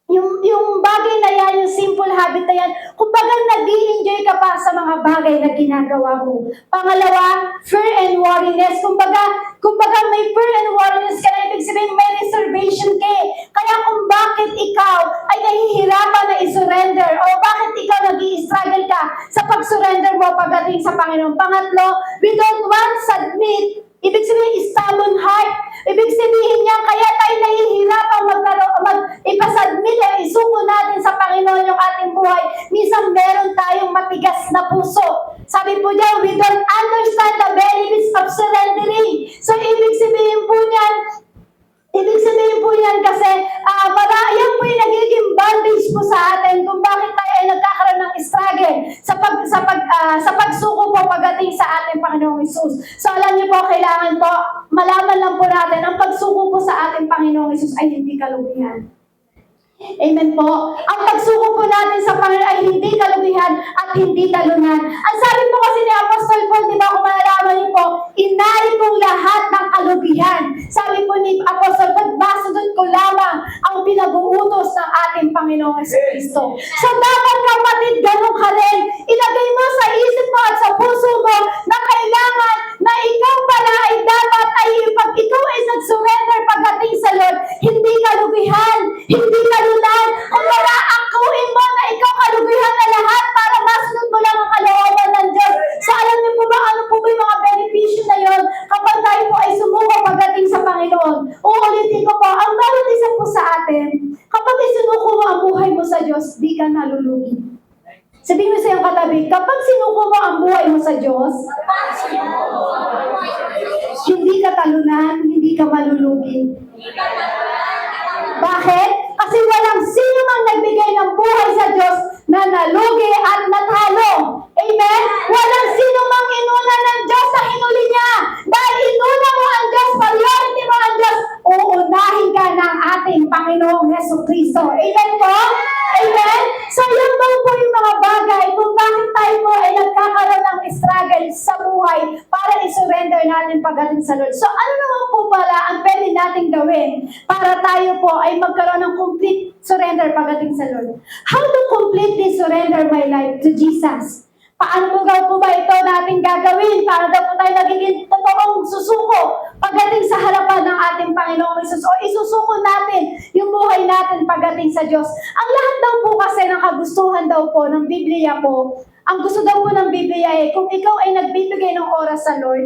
yung bagay na yan, yung simple habit na yan, kumbaga nag-i-enjoy ka pa sa mga bagay na ginagawa mo. Pangalawa, fear and worriness. Kumbaga may fear and worriness ka na, ibig sabihin may reservation ka eh. Kaya kung bakit ikaw ay nahihirapan na i-surrender o bakit ikaw nag-i-struggle ka sa pag-surrender mo pagdating sa Panginoon. Pangatlo, we don't want to submit. Ibig sabihin, stubborn heart. Ibig sabihin niya, kaya tayo nahihirapan ipasubmit o isuko natin sa Panginoon yung ating buhay. Minsan meron tayong matigas na puso. Sabi po niya, we don't understand the benefits of surrendering. So, ibig sabihin po niyan kasi, yan po yung nagiging bondage po sa atin kung bakit tayo ay nagkakaroon ng struggle sa pagsuko po pagdating sa ating Panginoong Hesus. So alam niyo po, kailangan po, malaman lang po natin, ang pagsuko po sa ating Panginoong Hesus ay hindi kalugihan. Amen po. Ang pagsuko po natin sa Panginoon ay hindi kalugihan at hindi talunan. Ang sabi po kasi ni Apostol Paul, di ba kung malalaman niyo po, inari pong lahat ng kalugihan. Sabi po ni Apostol Paul, basudot ko lamang ang pinag-uutos ng ating Panginoong Jesucristo. So dapat kapatid, ganun ka rin. Ilagay mo sa isip mo at sa puso mo na kailangan na ikaw pala ay dapat ay pag ikaw ay nag-surrender pagdating sa Lord, hindi kalugihan, hindi kalunan. Kung akuin mo na ikaw kalugihan na lahat para masunod mo lang ang kalooban ng Diyos. So alam niyo po ba, ano po ba yung mga benepisyo na yon kapag tayo po ay sumuko pagdating sa Panginoon? Uulitin ko po, ang bawat isa po sa atin, kapag isinuko mo ang buhay mo sa Diyos, di ka nalulugi. Sabihin mo sa iyong katabi, kapag sinuko mo ang buhay mo sa Diyos, hindi ka talunan, hindi ka malulugi. Bakit? Kasi walang sino mang nagbigay ng buhay sa Diyos na nalugi at natalo. Amen? Walang sino mang inuna ng Diyos na hinuli niya. Dahil inuna mo ang Diyos, priority mo ang Diyos, uunahin ka ng ating Panginoong Jesucristo. Amen po? Amen? So yan daw po yung mga bagay kung bakit tayo po ay nagkakaroon ng struggle sa buhay para i-surrender natin pagdating sa Lord. So ano naman po pala ang pwede nating gawin para tayo po ay magkaroon ng complete surrender pagdating sa Lord? How to completely surrender my life to Jesus? Paano po ba ito natin gagawin para daw po tayo nagiging totoong susuko pagdating sa harapan ng ating Panginoong Hesus o isusuko natin yung buhay natin pagdating sa Diyos? Ang lahat daw po kasi ng kagustuhan daw po ng Biblia po, ang gusto daw po ng Biblia ay kung ikaw ay nagbibigay ng oras sa Lord,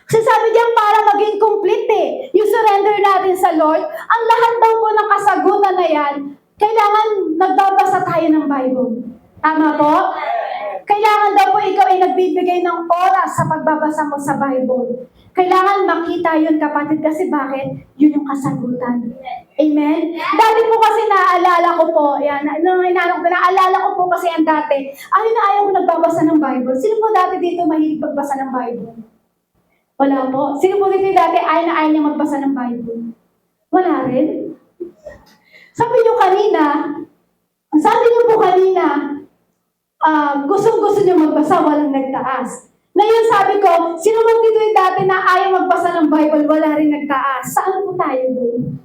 kasi sabi diyan para maging complete yung surrender natin sa Lord, ang lahat daw po ng kasagutan na yan, kailangan nagbabasa tayo ng Bible. Tama po? Kailangan daw po ikaw ay nagbibigay ng oras sa pagbabasa mo sa Bible. Kailangan makita yun, kapatid, kasi bakit? Yun yung kasagutan. Amen? Dati po kasi naaalala ko po, naaalala ko po kasi yan dati, ayaw ko nagbabasa ng Bible. Sino po dati dito mahilig magbasa ng Bible? Wala po. Sino po dito dati ayaw niya magbasa ng Bible? Wala rin. Sabi niyo po kanina, gusto niyo magbasa, walang nagtaas. Ngayon sabi ko, sino bang dito yung dati na ayaw magbasa ng Bible, wala rin nagtaas? Saan po tayo doon?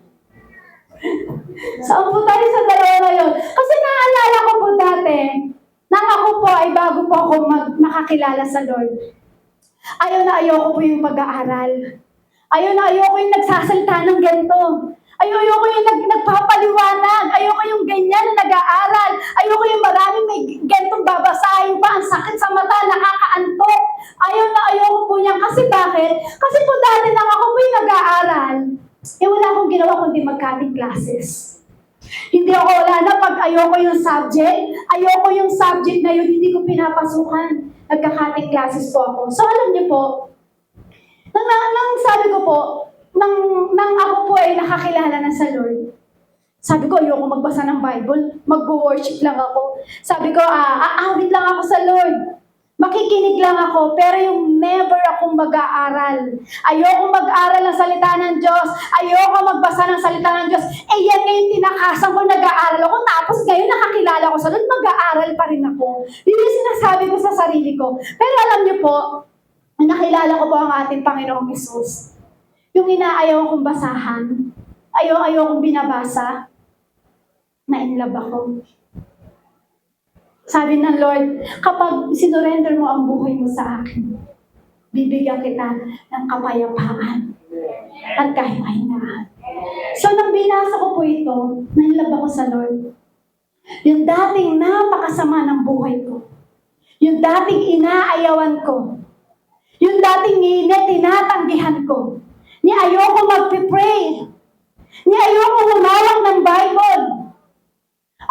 Saan po tayo sa dalawa na yun? Kasi naaalala ko po dati, nang ako po ay bago po ako makakilala sa Lord. Ayaw ko po yung pag-aaral. Ayaw ko yung nagsasalita ng ganito. Ayaw ko yung nagpapaliwanag. Ayaw ko yung ganyan na nag-aaral. Ayaw ko yung maraming may gantong babasahin pa. Ang sakit sa mata, nakakaantok. Ayaw ko po niyan. Kasi bakit? Kasi po dati nang ako po yung nag-aaral, wala akong ginawa kundi mag-cutting classes. Wala na pag ayoko yung subject na yun, hindi ko pinapasukan. Nagka-cutting classes po ako. So alam niyo po, nang sabi ko po, nang ako po ay nakakilala na sa Lord, sabi ko, ayoko magbasa ng Bible, mag-worship lang ako. Sabi ko, aawit lang ako sa Lord. Makikinig lang ako, pero yung never akong mag-aaral. Ayoko mag-aral ng salita ng Diyos. Ayoko magbasa ng salita ng Diyos. Eh yan ngayon tinakasan ko, nag-aaral ako. Tapos ngayon nakakilala ko sa Lord, mag-aaral pa rin ako. Yun yung sinasabi ko sa sarili ko. Pero alam niyo po, nakilala ko po ang ating Panginoong Hesus. Yung inaayaw kong basahan, ayaw kong binabasa, na-inlove ako. Sabi ng Lord, kapag sinurrender mo ang buhay mo sa akin, bibigyan kita ng kapayapaan at kahingahingaan. So, nang binasa ko po ito, na-inlove ako sa Lord. Yung dating napakasama ng buhay ko, yung dating inaayawan ko, yung dating tinatanggihan ko, ni ayoko mag-pray, ni ayoko humawak ng Bible.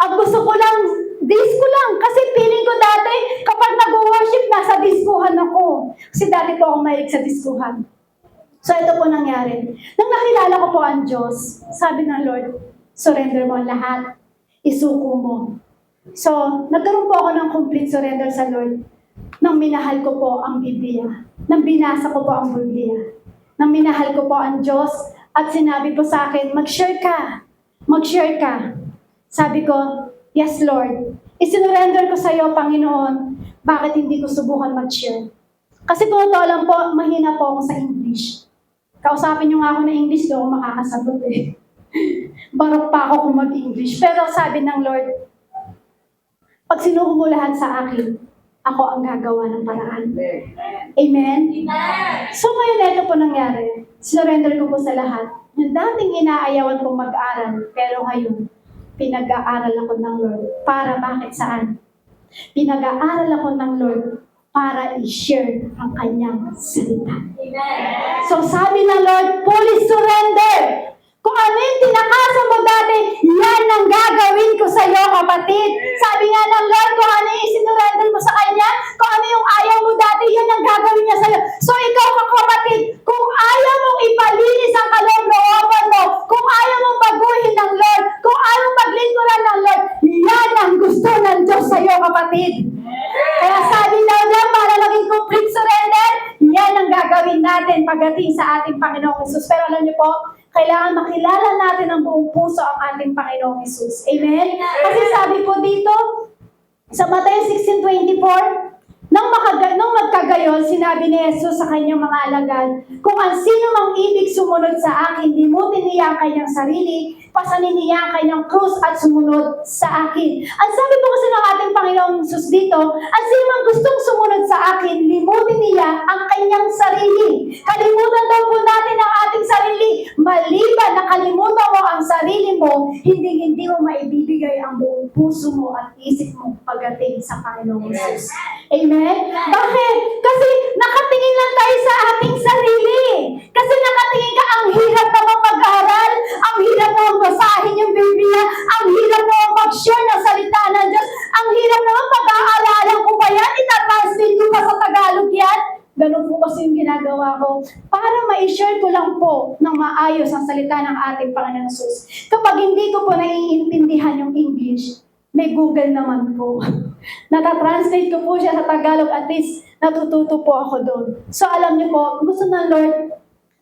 At gusto ko lang, disco lang. Kasi feeling ko dati, kapag nag-worship, nasa diskuhan ako. Kasi dati po ako mahilig sa diskuhan. So ito po nangyari. Nang nakilala ko po ang Diyos, sabi ng Lord, surrender mo ang lahat. Isuko mo. So, nagkaroon po ako ng complete surrender sa Lord. Nang minahal ko po ang Biblia. Nang binasa ko po ang Biblia. Nang minahal ko po ang Diyos. At sinabi po sa akin, mag-share ka. Mag-share ka. Sabi ko, yes Lord, isinurrender ko sa iyo, Panginoon, bakit hindi ko subukan mag-share? Kasi kung totoo lang po, mahina po ako sa English. Kausapin niyo nga ako na English, doon ako makakasagot eh. Barok pa ako kung mag-English. Pero sabi ng Lord, pag sinuko mo lahat sa akin, ako ang gagawa ng paraan. Amen? So ngayon, ito po nangyari. Surrender ko po sa lahat. Yung dating inaayawan kong mag-aral, pero ngayon, pinag-aaral ako ng Lord. Para bakit saan? Pinag-aaral ako ng Lord para i-share ang kanyang salita. So sabi ng Lord, fully surrender. Kung ano yung tinakasan mo dati, yan ang gagawin ko sa iyo, kapatid. Sabi nga ng Lord, kung ano yung sinurrender mo sa Kanya, kung ano yung ayaw mo dati, yan ang gagawin niya sa iyo. So ikaw, kapatid, kung ayaw mong ipalinis ang kalooban mo, kung ayaw mong baguhin ng Lord, kung ayaw mong maglingkuran ng Lord, yan ang gusto ng Diyos sa iyo, kapatid. Kaya sabi daw niya, para maging complete surrender, yan ang gagawin natin pagdating sa ating Panginoong Hesus. Pero alam niyo po, kailangan makilala natin ang buong puso ang ating Panginoong Hesus. Amen? Kasi sabi po dito, sa Mateo 16:24, nang magkagayon, sinabi ni Jesus sa kanyang mga alagad, kung ang sino mang ibig sumunod sa akin, limutin niya ang kanyang sarili, pasanin niya ang kanyang krus at sumunod sa akin. Ang sabi po kasi ng ating Panginoong Hesus dito, ang sino mang gustong sumunod sa akin, limutin niya ang kanyang sarili. Kalimutan daw po natin ang ating sarili. Maliban na kalimutan mo ang sarili mo, hindi mo maibibigay ang buong puso mo at isip mo pagdating sa Panginoong Hesus. Amen? Bakit? Kasi nakatingin lang tayo sa ating sarili. Kasi nakatingin ka, ang hirap naman mag-aral, ang hirap naman basahin yung Biblia, ang hirap naman mag-share ng salita ng Diyos, ang hirap naman pag-aaralan ko pa yan, itatranslate ko pa sa Tagalog yan. Ganun po kasi yung ginagawa ko. Para ma-share ko lang po ng maayos ang salita ng ating Panginoon Hesus. Kapag hindi ko po naiintindihan yung English, may Google naman po. Natatranslate ko po siya sa Tagalog, at least natututo po ako doon. So alam niyo po, gusto ng Lord,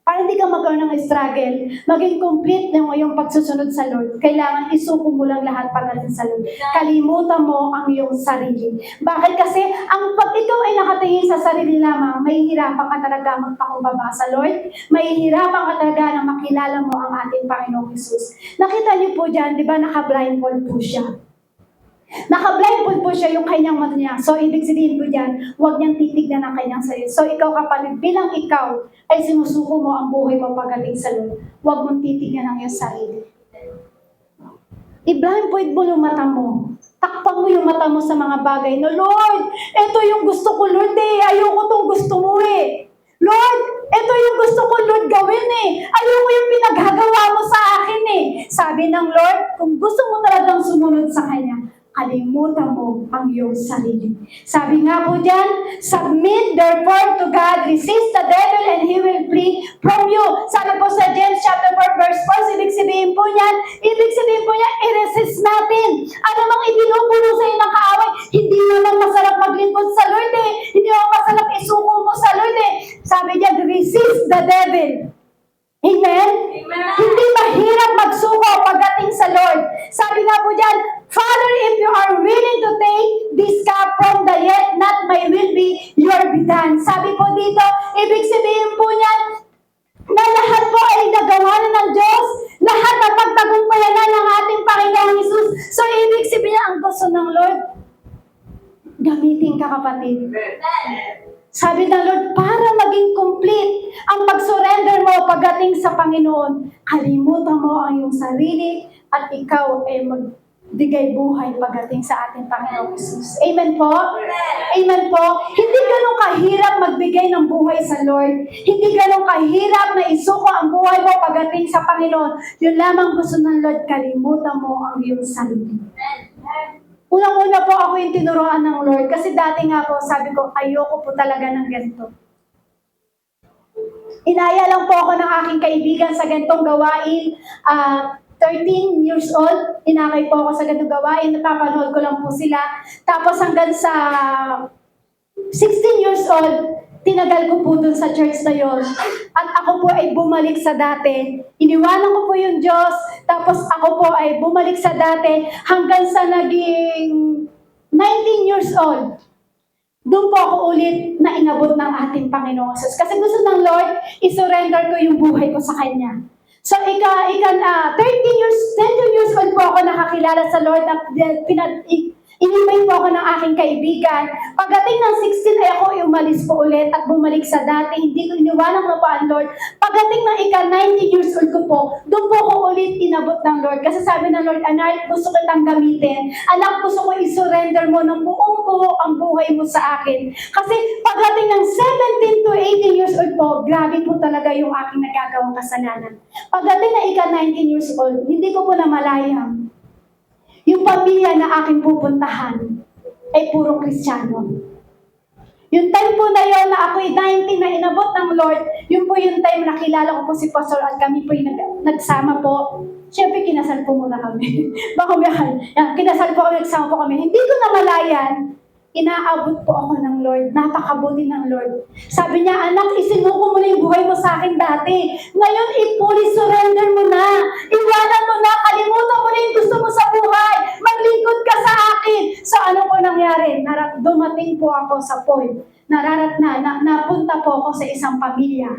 para hindi ka magkaroon ng struggle, maging complete ng iyong pagsusunod sa Lord, kailangan isuko mo lang lahat pagdating sa Lord. Kalimutan mo ang iyong sarili. Bakit? Kasi pag ikaw ay nakatingin sa sarili lamang, mahihirapan ka talaga magpakumbaba sa Lord, mahihirapan ka talaga na makilala mo ang ating Panginoong Hesus. Nakita niyo po dyan, di ba naka-blindfold po siya? Naka-blindfold po siya yung kanyang mata niya. So, ibig sabihin po dyan, huwag niyang titignan ang kanyang sarili. So, ikaw kapatid, bilang ikaw ay sinusuko mo ang buhay mo pagdating sa Lord, huwag mong titignan ang iyong sarili. I-blindfold mo yung mata mo. Takpan mo yung mata mo sa mga bagay. No, Lord, ito yung gusto ko, Lord eh. Ayoko itong gusto mo eh. Lord, ito yung gusto ko, Lord, gawin eh. Ayoko yung pinaghagawa mo sa akin eh. Sabi ng Lord, kung gusto mo talagang sumunod sa Kanya, kalimutan mo ang iyong sarili. Sabi nga po dyan, submit therefore to God, resist the devil and he will flee from you. Sabi po sa James chapter 4 verse 4, ibig sabihin po niya, i-resist natin. Ano mang ibinubuno sa iyo ng kaaway, hindi naman masarap maglingkod sa Lord eh. Hindi level. Amen? Hindi mahirap magsuko pagdating sa Lord. Sabi nga po dyan, Father, if you are willing to take this cup from the yet not my will be, your be done. Sabi po dito, ibig sabihin po niyan, na lahat po ay nagawa na ng Diyos. Lahat na pagtagumpayan na ng ating Panginoong Hesus. So, ibig sabihin ang gusto ng Lord, gamitin ka, kapatid. Sabi ng Lord, para maging complete ang pag-surrender mo pagdating sa Panginoon, kalimutan mo ang iyong sarili at ikaw ay magbigay buhay pagdating sa ating Panginoong Hesus. Amen po? Amen po? Hindi ganun kahirap magbigay ng buhay sa Lord. Hindi ganun kahirap na isuko ang buhay mo pagdating sa Panginoon. Yun lamang gusto ng Lord, kalimutan mo ang iyong sarili. Unang-una po ako yung tinuruan ng Lord kasi dati nga po sabi ko, ayoko po talaga ng ganito. Inaya lang po ako ng aking kaibigan sa ganitong gawain. 13 years old, inakay po ako sa ganitong gawain. Napapanood ko lang po sila. Tapos hanggang sa 16 years old, tinagal ko po dun sa church na yon. At ako po ay bumalik sa dati. Iniwanan ko po yung Diyos. Tapos ako po ay bumalik sa dati hanggang sa naging 19 years old. Doon po ako ulit na inabot ng ating Panginoong Jesus. Kasi gusto ng Lord, isurrender ko yung buhay ko sa Kanya. So, 10 years old po ako nakakilala sa Lord at in-invite po ako ng aking kaibigan. Pagdating ng 16 ay ako umalis po ulit at bumalik sa dati. Hindi ko iniwanan ko pa ang Lord. Pagdating ng 19 years old ko po, doon po ako ulit inabot ng Lord. Kasi sabi ng Lord, anak, gusto kitang gamitin. Anak, gusto ko isurrender mo ng buong buo ang buhay mo sa akin. Kasi pagdating ng 17 to 18 years old po, grabe po talaga yung aking nagagawang kasalanan. Pagdating ng 19 years old, hindi ko po namalayang yung pamilya na aking pupuntahan ay puro Kristiyano. Yung time po na yun na ako'y 19 na inabot ng Lord, yun po yung time na nakilala ko po si Pastor at kami po yung nagsama po. Siyempre, kinasal po muna kami. Baka kinasal po kami, nagsama po kami. Hindi ko namalayan, inaabot po ako ng Lord. Napakabuti ng Lord. Sabi niya, anak, isinuko mo na yung buhay mo sa akin dati. Ngayon, i-fully surrender mo na. Iwanan mo na. Kalimutan mo na yung gusto mo sa buhay. Maglingkod ka sa akin. So, ano po nangyari? Dumating po ako sa point. Napunta po ako sa isang pamilya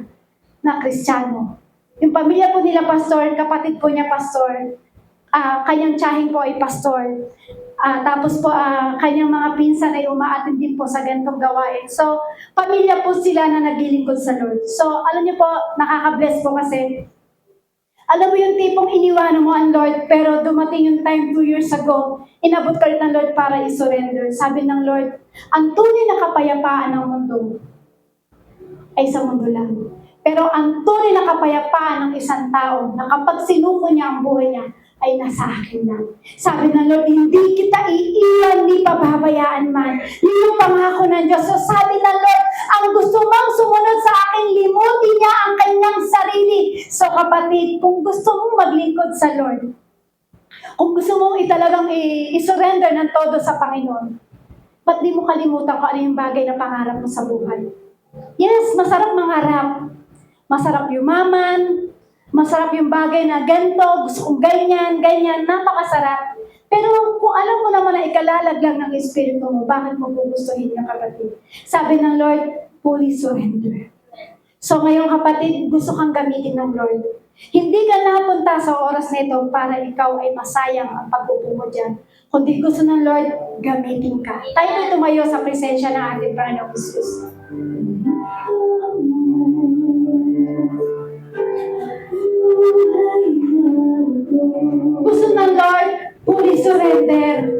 na Kristiyano. Yung pamilya po nila, pastor, kapatid po niya, pastor. Kanyang tiyahing po ay pastor. Tapos po, kanyang mga pinsan ay umaattend din po sa ganitong gawain. So, pamilya po sila na naglilingkod sa Lord. So, alam niyo po, nakaka-bless po kasi, alam mo yung tipong iniwanan mo ang Lord, pero dumating yung time 2 years ago, inabot ka rin ng Lord para isurrender. Sabi ng Lord, ang tunay na kapayapaan ng mundo ay sa mundo lang. Pero ang tunay na kapayapaan ng isang tao, na kapag sinuko niya ang buhay niya, ay nasa akin lang. Sabi ng Lord, hindi kita iiwan, ni pababayaan man. Yun yung pangako ng Diyos. So sabi ng Lord, ang gusto mong sumunod sa akin, limutin niya ang kanyang sarili. So kapatid, kung gusto mong maglingkod sa Lord, kung gusto mong talagang i-surrender ng todo sa Panginoon, ba't di mo kalimutan kung ano yung bagay na pangarap mo sa buhay? Yes, masarap mangarap. Masarap yumaman. Masarap yung bagay na ganito, gusto kong ganyan, napakasarap. Pero kung alam mo naman na ikalalaglag ng Espiritu mo, bakit mo gugustuhin yung kapatid? Sabi ng Lord, fully surrender. So ngayon kapatid, gusto kang gamitin ng Lord. Hindi ka napunta sa oras na ito para ikaw ay masayang ang pagpupo mo dyan. Kundi gusto ng Lord, gamitin ka. Tayo na tumayo sa presensya ng ating Panginoong Jesus. Gusto ng Lord, fully surrender.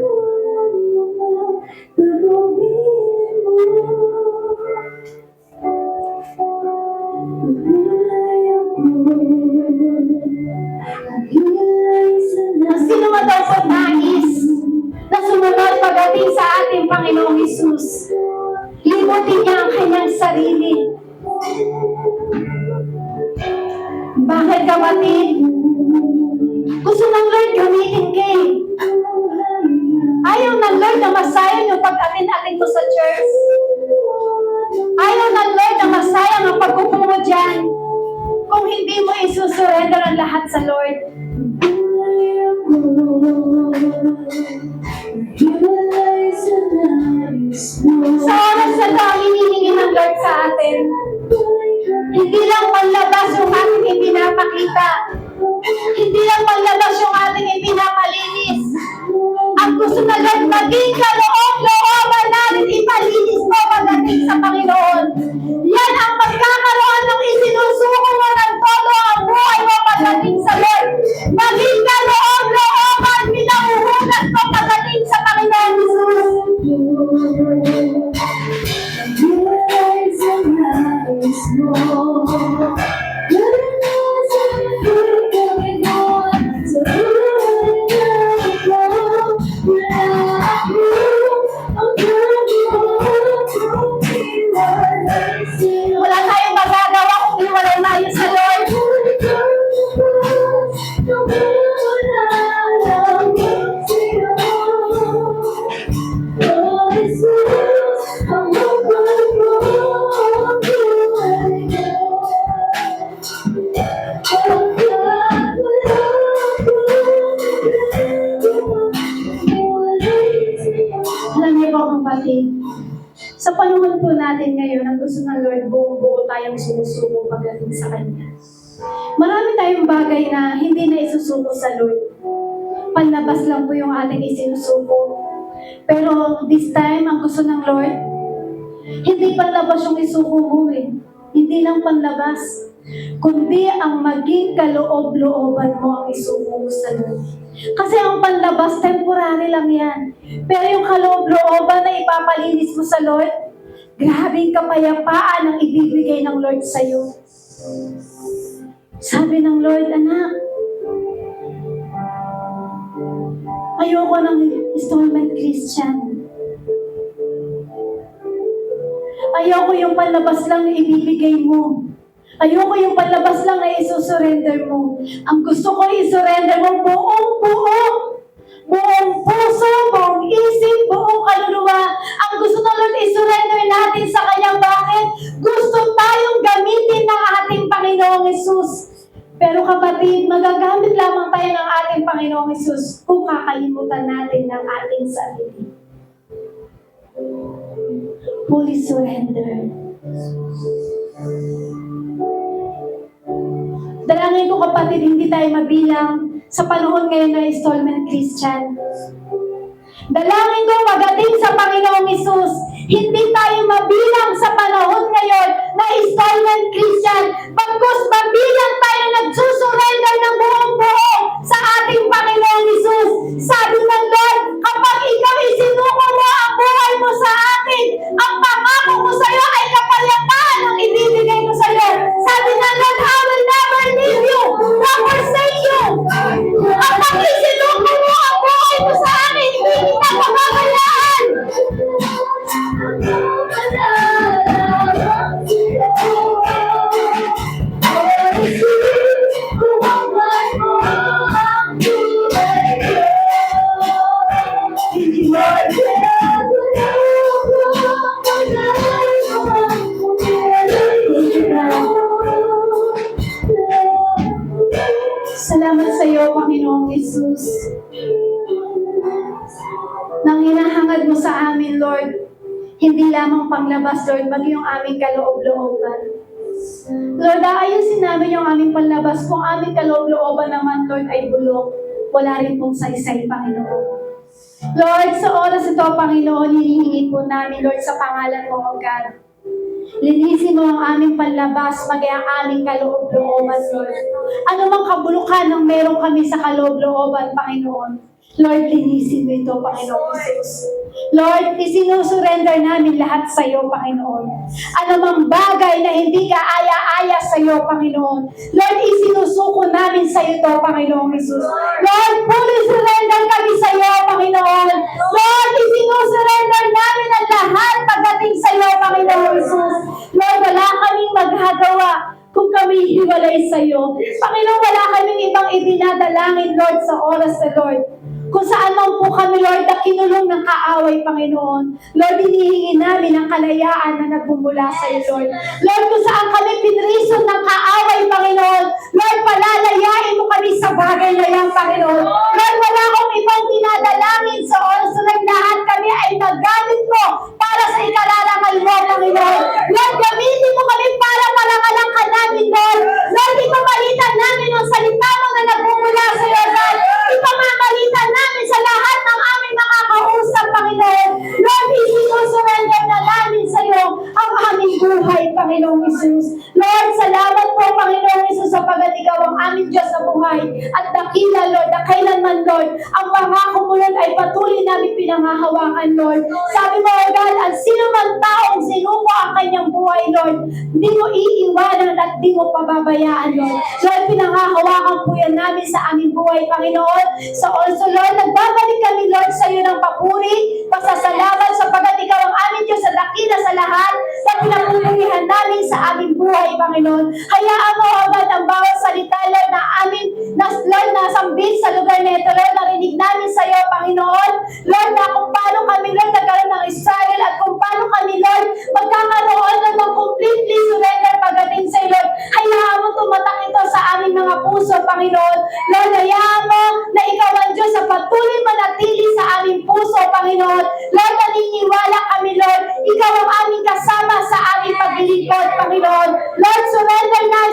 Sino man daw po nais na sumunod pagdating sa ating Panginoong Hesus, limutin niya ang kanyang sarili. Bakit kapatid? Gusto ng Lord gamitin kayo. Ayaw ng Lord na masayang yung pag-atin-atin mo sa church. Ayaw ng Lord na masayang ang pagpupo mo dyan. namin isusurrender ang lahat sa Lord. Sa oras na ito, ang hinihingi ng Lord sa atin, hindi lang panlabas yung ating ipinapakita. Hindi lang panlabas yung ating ipinapalinis. Ang gusto na Lord, maging kaloob-looban natin ipalinis mo pagdating sa Panginoon. Yan ang pagkakaroon ng isinusuko mo ng todo ang buhay mo pagdating sa Lord. Maging kaloob-looban, pinahuhulat mo pagdating sa Panginoon Jesus. Wala tayong magagawa kung hiwalay tayo sa Lord. Alam niyo po, kapatid, sa panahon po natin ngayon, ang gusto ng Lord, buong-buo tayong sumusuko pagdating sa Kanya. Marami tayong bagay na hindi na isusuko sa Lord. Panlabas lang po yung ating isinusuko. Pero this time, ang gusto ng Lord, hindi panlabas yung isuko mo eh. Hindi lang panlabas, kundi ang maging kaloob-looban mo ang isuko mo sa Lord. Kasi ang panlabas, temporary lang yan. Pero yung kaloob-looban na ipapalinis mo sa Lord, grabing kapayapaan ang ibibigay ng Lord sa'yo. Sabi ng Lord, anak, ayoko ng installment Christian. Ayoko yung panlabas lang na ibibigay mo. Ayoko yung panlabas lang na isusurrender mo. Ang gusto ko isurrender mo buong-buo. Buong puso, buong isip, buong kaluluwa. Ang gusto ng Lord isurrender natin sa Kanya. Bakit? Gusto tayong gamitin ng ating Panginoong Hesus. Pero kapatid, magagamit lamang tayo ng ating Panginoong Hesus kung kakalimutan natin ng ating sarili. Fully surrender. Dalangin ko kapatid, hindi tayo mabilang sa panahon ngayon na installment Christian. Dalangin ko pagdating sa Panginoong Hesus, hindi tayo mabilang sa panahon ngayon na installment Christian. Bagkus mabilang tayo nagsusurrender ng buong buo sa ating Panginoong Hesus. Sabi ng Lord, kapag ikaw isinuko mo ang buhay mo sa akin, ang pangako ko sa iyo ay kapayapaan ang ibibigay ko sa iyo. Sabi ng Lord, I will never leave you, nor forsake you. Kapag isinuko mo ang buhay mo sa akin, hindi kita pagkakalaan. Salamat sa iyo, Panginoong Hesus. Nang hinahangad mo sa amin, Lord, hindi lamang panglabas, Lord, maging yung aming kaloob-looban. Lord, aayusin namin yung aming panlabas. Kung aming kaloob-looban naman, Lord, ay bulok, wala rin pong saysay, Panginoon. Lord, sa oras ito, Panginoon, hinihingi po namin, Lord, sa pangalan mo, O God. Linisin mo ang aming panlabas, maging ang aming kaloob-looban, Lord. Ano mang kabulukan ang meron kami sa kaloob-looban, Panginoon. Lord, linisin mo ito, Panginoon Jesus. Lord, isinusurrender namin lahat sa iyo, Panginoon. Ano mang bagay na hindi ka aya-aya sa iyo, Panginoon. Lord, isinusuko namin sa iyo ito, Panginoon Jesus. Lord, fully surrender kami sa iyo, Panginoon. Lord, isinusurrender namin ang lahat pagdating sa iyo, Panginoon Jesus. Lord, wala kaming magagawa kung kami hiwalay sa iyo. Panginoon, wala kaming ibang idinadalangin, Lord, sa oras na Lord. Kung saan man po kami, Lord, na kinulong ng kaaway, Panginoon. Lord, hinihingi namin ang kalayaan na nagbumula sa iyo, Lord. Lord, kung saan kami pinrison ng kaaway, Panginoon. Lord, Lord. Ang pangako mo, Lord, ay patuloy namin pinangahawakan, Lord. Sabi mo, O God, ang sino man taong sinuko ang kanyang buhay, Lord, hindi mo iiwanan at di mo pababayaan, Lord. Lord, pinangahawakan po yan namin sa aming buhay, Panginoon. So also, Lord, nagbabalik kami, Lord, sa iyo ng papuri, pasasalamat sapagat ikaw ang aming Diyos sa dakila sa lahat na pinapupurihan namin sa aming buhay, Panginoon. Hayaan mo, O God, ang bawat salita, Lord, na amin, Lord, nasambit sa lugar na ito, Lord, narinig namin sa iyo, Panginoon. Lord, na kung paano kami, Lord, nagkaroon ng Israel at kung paano kami, Lord, magkakaroon ng completely surrender pagdating sa iyo, Lord. Hayaan mo tumatak ito sa aming mga puso, Panginoon. Lord, hayaan mo na ikaw ang Diyos sa patuloy manatili sa aming puso, Panginoon. Lord, naniniwala kami, Lord, ikaw ang aming kasama sa aming paglilingkod, Panginoon. Lord,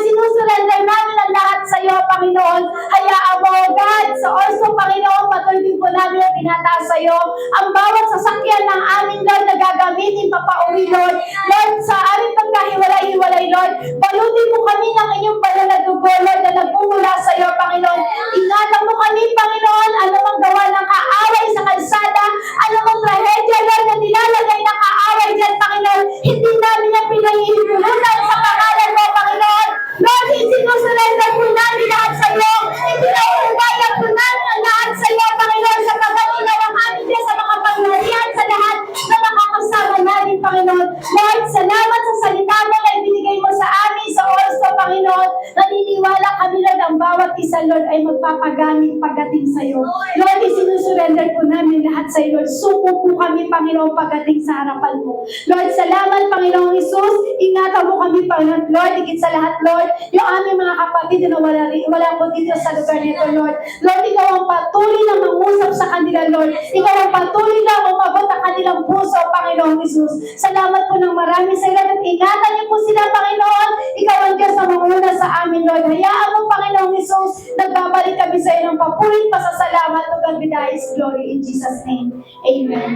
sinusurrender namin ang lahat sa iyo, Panginoon. Hayaan mo, God, sa also, Panginoon, patuloy din po namin ang tinataas sa iyo. Ang bawat sasakyan ng aming, Lord, na gagamitin papauwi, Lord. Lord, sa aming pagkahiwalay-hiwalay, Lord, balutin mo kami ng inyong banal na dugo, Lord, na nagmumula sa iyo, Panginoon. Ingatan mo kami, Panginoon, anumang gawa ng kaaway sa kalsada, anumang trahedya, Lord, na nilalagay ng kaaway dyan, Panginoon. Hindi namin yan pinahihintulutan sa pangalan mo, Panginoon. Lord, isinusurrender po namin lahat sa iyo. Ipinauubayan po namin ang lahat sa iyo, Panginoon, sa pagkatinaw ang aming Diyos sa mga pangyarihan sa lahat na makakasama namin, Panginoon. Lord, salamat sa salita mo na ibinigay mo sa amin sa oras ko, Panginoon. Naniniwala kami, Lord, ang bawat isa, Lord, ay magpapagamit pagdating sa iyo. Lord, isinusurrender po namin lahat sa iyo, Lord. Suko po kami, Panginoon, pagdating sa harapan mo. Lord, salamat, Panginoong Isus. Ingatan mo kami, Panginoon, Lord, higit sa lahat, Lord, yung aming mga kapatid na wala po dito sa lugar nito, Lord. Lord, ikaw ang patuloy na mangusap sa kanila, Lord. Ikaw ang patuloy na umabot ang kanilang puso, Panginoong Isus. Salamat po ng marami sa iyo, at ingatan niyo po sila, Panginoon. Ikaw ang Diyos na manguna sa amin, Lord. Hayaan mo, Panginoong Isus, nagbabalik kami sa iyo ng papulit pasasalamat. To God be the highest glory in Jesus' name. Amen.